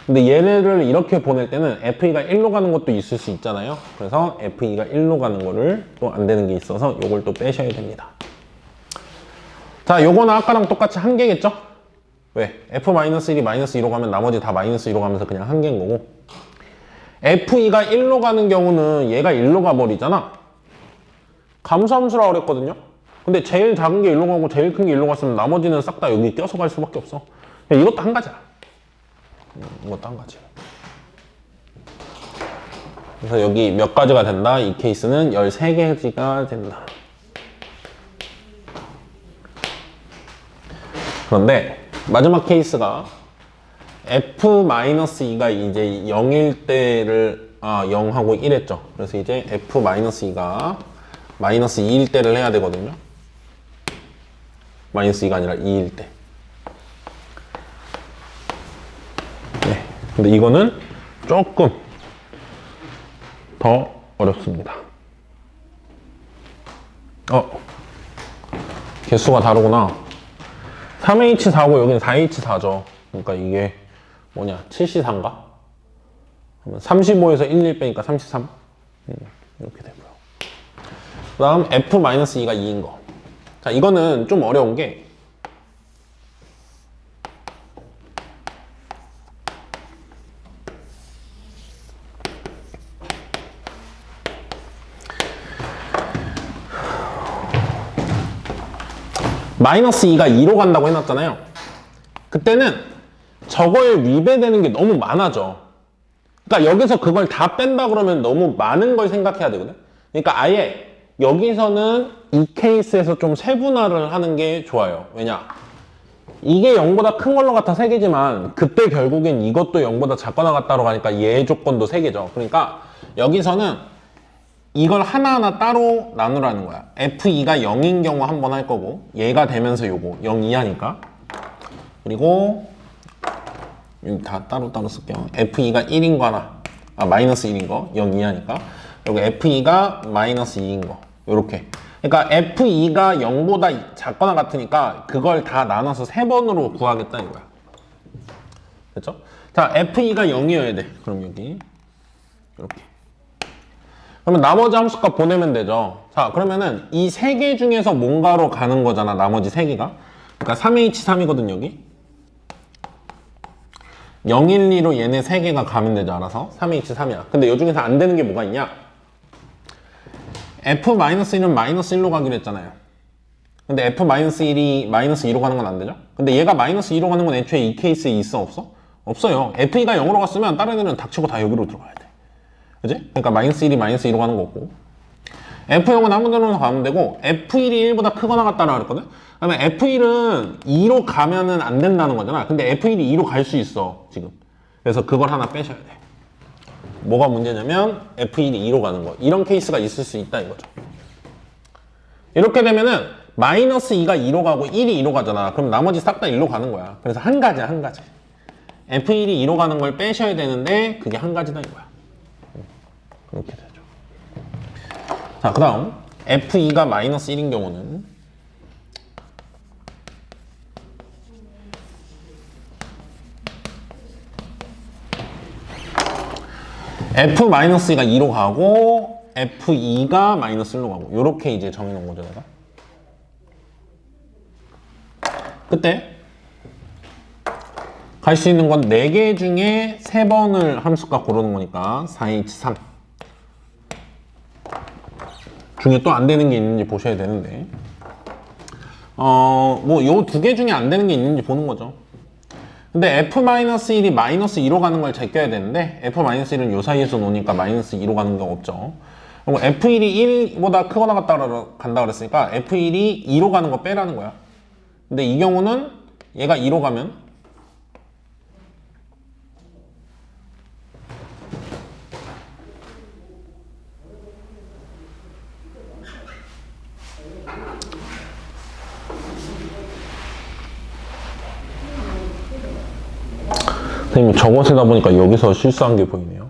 근데 얘네를 이렇게 보낼 때는 F2가 1로 가는 것도 있을 수 있잖아요. 그래서 F2가 1로 가는 거를 또 안 되는 게 있어서 요걸 또 빼셔야 됩니다. 자, 요거는 아까랑 똑같이 한 개겠죠? 왜? F-1이 마이너스 2로 가면 나머지 다 마이너스 2로 가면서 그냥 한 개인 거고 F2가 1로 가는 경우는 얘가 1로 가버리잖아. 감소함수라고 그랬거든요. 근데 제일 작은 게 1로 가고 제일 큰 게 1로 갔으면 나머지는 싹 다 여기 껴서 갈 수밖에 없어. 이것도 한 가지야. 이것도 한 가지. 그래서 여기 몇 가지가 된다? 이 케이스는 13개가 된다. 그런데 마지막 케이스가 F-2가 이제 0일 때를 0하고 1 했죠. 그래서 이제 f-2가 마이너스 2일 때를 해야 되거든요. 마이너스 2가 아니라 2일 때. 네. 근데 이거는 조금 더 어렵습니다. 개수가 다르구나. 3H4고 여기는 4H4죠. 그러니까 이게 뭐냐, 7C4인가? 35에서 1 빼니까 33. 이렇게 되고요. 그 다음 F-2가 2인 거. 자, 이거는 좀 어려운 게 마이너스 2가 2로 간다고 해놨잖아요. 그때는 저거에 위배되는 게 너무 많아져. 그러니까 여기서 그걸 다 뺀다 그러면 너무 많은 걸 생각해야 되거든. 그러니까 아예 여기서는 이 케이스에서 좀 세분화를 하는 게 좋아요. 왜냐? 이게 0보다 큰 걸로 같아 3개지만 그때 결국엔 이것도 0보다 작거나 같다로 가니까 얘 조건도 3개죠. 그러니까 여기서는 이걸 하나하나 따로 나누라는 거야. F2가 0인 경우 한 번 할 거고 얘가 되면서 요거 0 이하니까. 그리고 여기 다 따로따로 쓸게요. F2가 1인 거 하나, 마이너스 1인 거 0 이하니까. 그리고 F2가 마이너스 2인 거 요렇게. 그러니까 F2가 0보다 작거나 같으니까 그걸 다 나눠서 3번으로 구하겠다 이거야. 됐죠? 자, F2가 0이어야 돼. 그럼 여기 이렇게. 그러면 나머지 함수값 보내면 되죠. 자, 그러면은 이 3개 중에서 뭔가로 가는 거잖아. 나머지 3개가. 그러니까 3H3이거든 여기. 0, 1, 2로 얘네 3개가 가면 되죠. 알아서. 3H3이야. 근데 이 중에서 안 되는 게 뭐가 있냐? F-1은 마이너스 1로 가기로 했잖아요. 근데 F-1이 마이너스 2로 가는 건 안 되죠? 근데 얘가 마이너스 2로 가는 건 애초에 이 케이스에 있어? 없어? 없어요. F2가 0으로 갔으면 다른 애는 닥치고 다 여기로 들어가야 돼. 그지? 그러니까 마이너스 1이 마이너스 2로 가는 거고. F0은 아무 데로나 가면 되고 F1이 1보다 크거나 같다라고 그랬거든? 그러면 F1은 2로 가면은 안 된다는 거잖아. 근데 F1이 2로 갈 수 있어 지금. 그래서 그걸 하나 빼셔야 돼. 뭐가 문제냐면 F1이 2로 가는 거. 이런 케이스가 있을 수 있다 이거죠. 이렇게 되면은 마이너스 2가 2로 가고 1이 2로 가잖아. 그럼 나머지 싹 다 1로 가는 거야. 그래서 한 가지야, 한 가지. F1이 2로 가는 걸 빼셔야 되는데 그게 한 가지다 이거야. 그렇게 되죠. 자, 그 다음 F2가 마이너스 1인 경우는 F-2가 2로 가고 F2가 마이너스 1로 가고 요렇게 이제 정해놓은 거죠 내가. 그때 갈 수 있는 건 4개 중에 3번을 함수값 고르는 거니까 4H3 중에 또 안 되는 게 있는지 보셔야 되는데 뭐 요 2개 중에 안 되는 게 있는지 보는 거죠. 근데 F-1이 마이너스 2로 가는 걸 제껴야 되는데 F-1은 요 사이에서 노니까 마이너스 2로 가는 경우 없죠. 그리고 F1이 1보다 크거나 간다 그랬으니까 F1이 2로 가는 거 빼라는 거야. 근데 이 경우는 얘가 2로 가면 선생님 저거 세다 보니까 여기서 실수한 게 보이네요.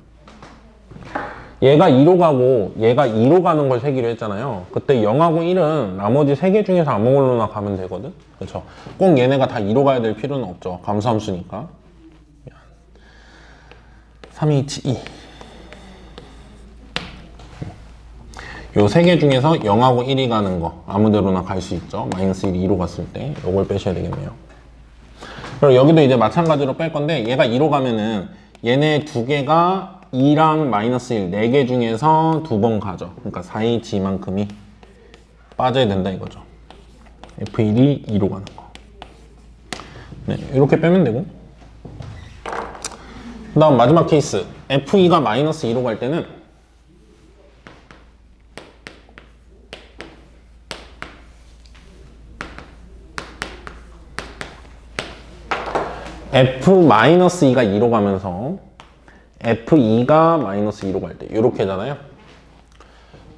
얘가 2로 가고 얘가 2로 가는 걸 세기로 했잖아요. 그때 0하고 1은 나머지 3개 중에서 아무 걸로나 가면 되거든. 그렇죠? 꼭 얘네가 다 2로 가야 될 필요는 없죠. 감수함수니까. 3H2 요 3개 중에서 0하고 1이 가는 거 아무 데로나 갈 수 있죠. 마이너스 1이 2로 갔을 때 요걸 빼셔야 되겠네요. 그리고 여기도 이제 마찬가지로 뺄 건데 얘가 2로 가면은 얘네 2개가 2랑 마이너스 1 4개 중에서 2번 가죠. 그러니까 4H만큼이 빠져야 된다 이거죠. F1이 2로 가는 거. 네, 이렇게 빼면 되고 그 다음 마지막 케이스 F2가 마이너스 2로 갈 때는 F-2가 2로 가면서 F2가 마이너스 2로 갈 때 이렇게잖아요.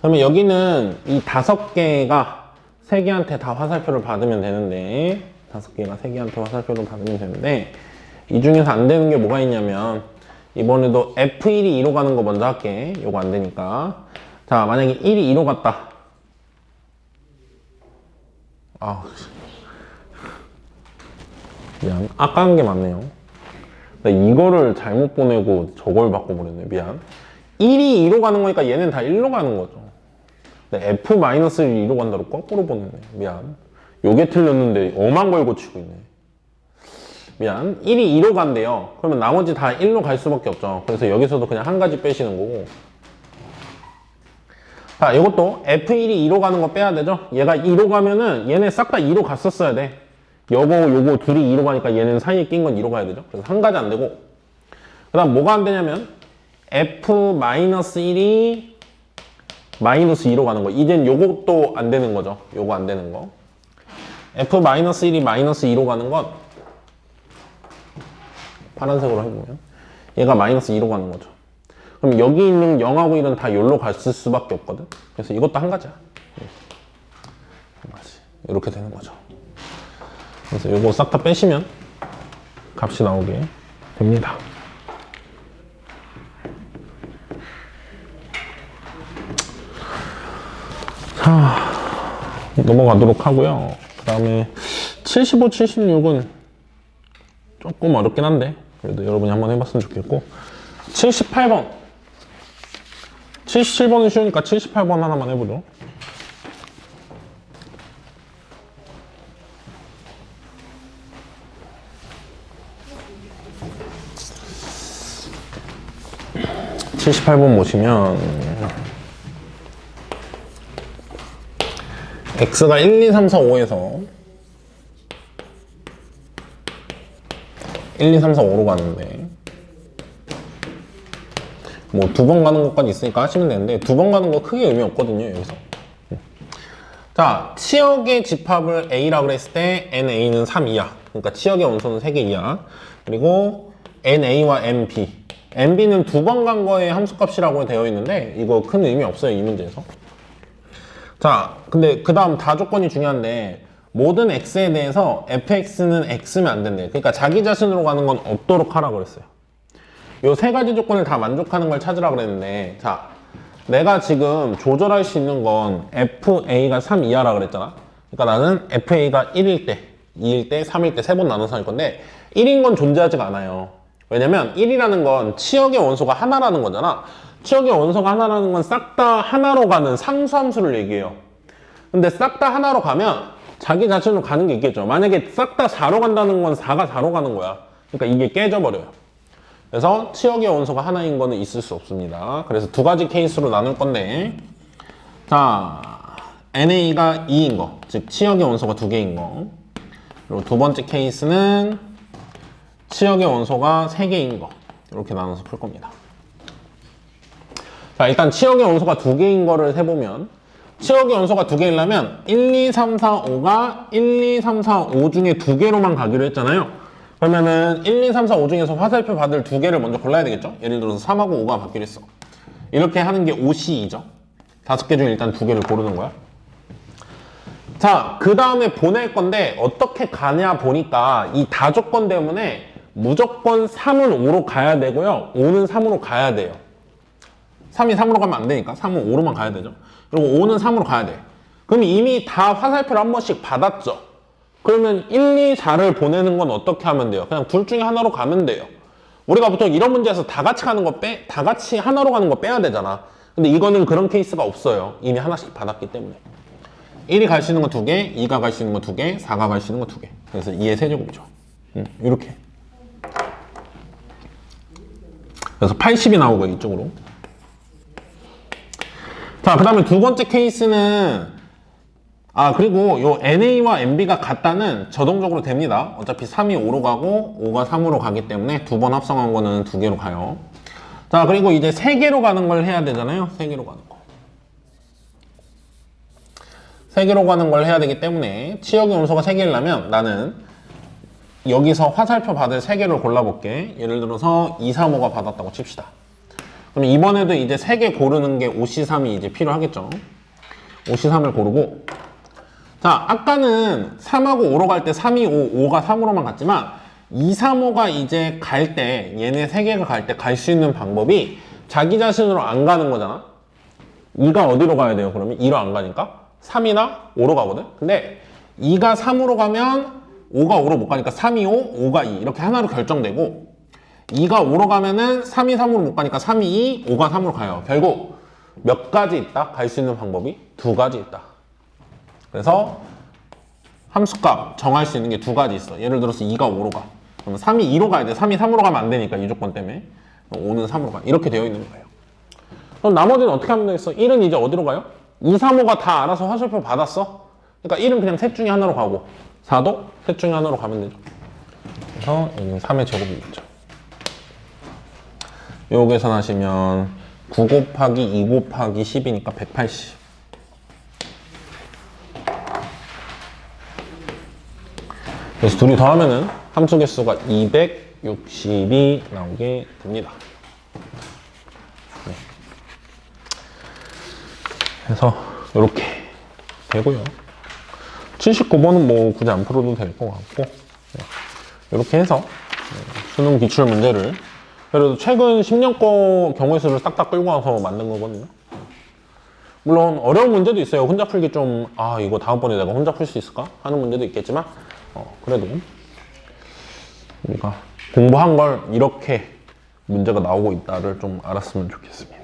그러면 여기는 이 5개가 3개한테 다 화살표를 받으면 되는데 5개가 3개한테 화살표를 받으면 되는데 이 중에서 안 되는 게 뭐가 있냐면 이번에도 F1이 2로 가는 거 먼저 할게. 요거 안 되니까. 자, 만약에 1이 2로 갔다. 미안. 아까 한 게 맞네요. 나 이거를 잘못 보내고 저걸 바꿔버렸네. 미안. 1이 2로 가는 거니까 얘는 다 1로 가는 거죠. F-1이 2로 간다고 거꾸로 보냈네. 미안. 요게 틀렸는데 엄한 걸 고치고 있네. 미안. 1이 2로 간대요. 그러면 나머지 다 1로 갈 수밖에 없죠. 그래서 여기서도 그냥 한 가지 빼시는 거고. 자, 이것도 F1이 2로 가는 거 빼야 되죠? 얘가 2로 가면은 얘네 싹 다 2로 갔었어야 돼. 요거 둘이 2로 가니까 얘는 사이에 낀 건 2로 가야 되죠? 그래서 한 가지 안 되고. 그 다음 뭐가 안 되냐면 F-1이 마이너스 2로 가는 거. 이젠 요것도 안 되는 거죠. 요거 안 되는 거. F-1이 마이너스 2로 가는 건 파란색으로 해보면 얘가 마이너스 2로 가는 거죠. 그럼 여기 있는 0하고 1은 다 여기로 갔을 수밖에 없거든. 그래서 이것도 한 가지야. 한 가지. 이렇게 되는 거죠. 그래서 이거 싹 다 빼시면 값이 나오게 됩니다. 자, 넘어가도록 하고요. 그 다음에 75, 76은 조금 어렵긴 한데 그래도 여러분이 한번 해봤으면 좋겠고 78번 77번은 쉬우니까 78번 하나만 해보죠. (78번) 보시면 x가 1, 2, 3, 4, 5에서 1, 2, 3, 4, 5로 가는데 뭐 2번 가는 것까지 있으니까 하시면 되는데 2번 가는 거 크게 의미 없거든요. 여기서 자, 치역의 집합을 A라고 그랬을 때 NA는 3 이하. 그러니까 치역의 원소는 3개 이하. 그리고 NA와 NB NB는 2번 간 거의 함수값이라고 되어 있는데 이거 큰 의미 없어요. 이 문제에서. 자, 근데 그 다음 다 조건이 중요한데 모든 x에 대해서 fx는 x면 안 된대. 그러니까 자기 자신으로 가는 건 없도록 하라고 그랬어요. 요 세 가지 조건을 다 만족하는 걸 찾으라 그랬는데 자, 내가 지금 조절할 수 있는 건 FA가 3 이하라 그랬잖아. 그러니까 나는 FA가 1일 때, 2일 때, 3일 때 3번 나눠서 할 건데 1인 건 존재하지가 않아요. 왜냐면 1이라는 건 치역의 원소가 하나라는 거잖아. 치역의 원소가 하나라는 건 싹 다 하나로 가는 상수함수를 얘기해요. 근데 싹 다 하나로 가면 자기 자신으로 가는 게 있겠죠. 만약에 싹 다 4로 간다는 건 4가 4로 가는 거야. 그러니까 이게 깨져버려요. 그래서 치역의 원소가 하나인 거는 있을 수 없습니다. 그래서 두 가지 케이스로 나눌 건데 자, NA가 2인 거, 즉 치역의 원소가 2개인 거. 그리고 두 번째 케이스는 치역의 원소가 3개인 거. 이렇게 나눠서 풀 겁니다. 자, 일단 치역의 원소가 2개인 거를 세보면 치역의 원소가 2개이려면 1, 2, 3, 4, 5가 1, 2, 3, 4, 5 중에 2개로만 가기로 했잖아요. 그러면은 1, 2, 3, 4, 5 중에서 화살표 받을 2개를 먼저 골라야 되겠죠? 예를 들어서 3하고 5가 받기로 했어. 이렇게 하는 게 OC이죠. 5개 중에 일단 2개를 고르는 거야. 자, 그 다음에 보낼 건데 어떻게 가냐 보니까 이 다조건 때문에 무조건 3은 5로 가야 되고요. 5는 3으로 가야 돼요. 3이 3으로 가면 안 되니까 3은 5로만 가야 되죠. 그리고 5는 3으로 가야 돼. 그럼 이미 다 화살표를 한 번씩 받았죠. 그러면 1, 2, 4를 보내는 건 어떻게 하면 돼요? 그냥 둘 중에 하나로 가면 돼요. 우리가 보통 이런 문제에서 다 같이 가는 거 다 같이 하나로 가는 거 빼야 되잖아. 근데 이거는 그런 케이스가 없어요. 이미 하나씩 받았기 때문에. 1이 갈 수 있는 거 2개, 2가 갈 수 있는 거 2개, 4가 갈 수 있는 거 2개. 그래서 2의 세제곱이죠. 이렇게. 그래서 80이 나오고 이쪽으로. 자, 그 다음에 두 번째 케이스는 그리고 요 NA와 NB가 같다는 자동적으로 됩니다. 어차피 3이 5로 가고 5가 3으로 가기 때문에 두 번 합성한 거는 2개로 가요. 자, 그리고 이제 3개로 가는 걸 해야 되잖아요. 3개로 가는 거. 3개로 가는 걸 해야 되기 때문에 치역의 원소가 3개이려면 나는 여기서 화살표 받을 3개를 골라볼게. 예를 들어서 2, 3, 5가 받았다고 칩시다. 그럼 이번에도 이제 3개 고르는 게 5C3이 이제 필요하겠죠. 5C3을 고르고, 자, 아까는 3하고 5로 갈 때 3, 2, 5, 5가 3으로만 갔지만 2, 3, 5가 이제 갈 때, 얘네 3개가 갈 때 갈 수 있는 방법이 자기 자신으로 안 가는 거잖아. 2가 어디로 가야 돼요? 그러면 2로 안 가니까 3이나 5로 가거든. 근데 2가 3으로 가면 5가 5로 못 가니까 3, 2, 5, 5가 2 이렇게 하나로 결정되고, 2가 5로 가면은 3이 3으로 못 가니까 3이 2, 5가 3으로 가요. 결국 몇 가지 있다? 갈 수 있는 방법이 2가지 있다. 그래서 함수값 정할 수 있는 게 2가지 있어. 예를 들어서 2가 5로 가. 그러면 3이 2로 가야 돼. 3이 3으로 가면 안 되니까 이 조건 때문에. 5는 3으로 가. 이렇게 되어 있는 거예요. 그럼 나머지는 어떻게 하면 되겠어? 1은 이제 어디로 가요? 2, 3, 5가 다 알아서 화살표 받았어. 그러니까 1은 그냥 셋 중에 하나로 가고, 4도 셋 중에 하나로 가면 되죠. 그래서 여기는 3의 제곱이 있죠. 요 계산하시면 9 곱하기 2 곱하기 10이니까 180. 그래서 둘이 더하면은 함수 개수가 260이 나오게 됩니다. 네. 그래서 이렇게 되고요. 79번은 뭐 굳이 안 풀어도 될 것 같고, 네. 이렇게 해서 수능 기출 문제를 그래도 최근 10년 거 경우의 수를 싹다 끌고 와서 만든 거거든요. 물론 어려운 문제도 있어요. 혼자 풀기 좀, 이거 다음번에 내가 혼자 풀 수 있을까? 하는 문제도 있겠지만, 그래도 우리가 공부한 걸 이렇게 문제가 나오고 있다를 좀 알았으면 좋겠습니다.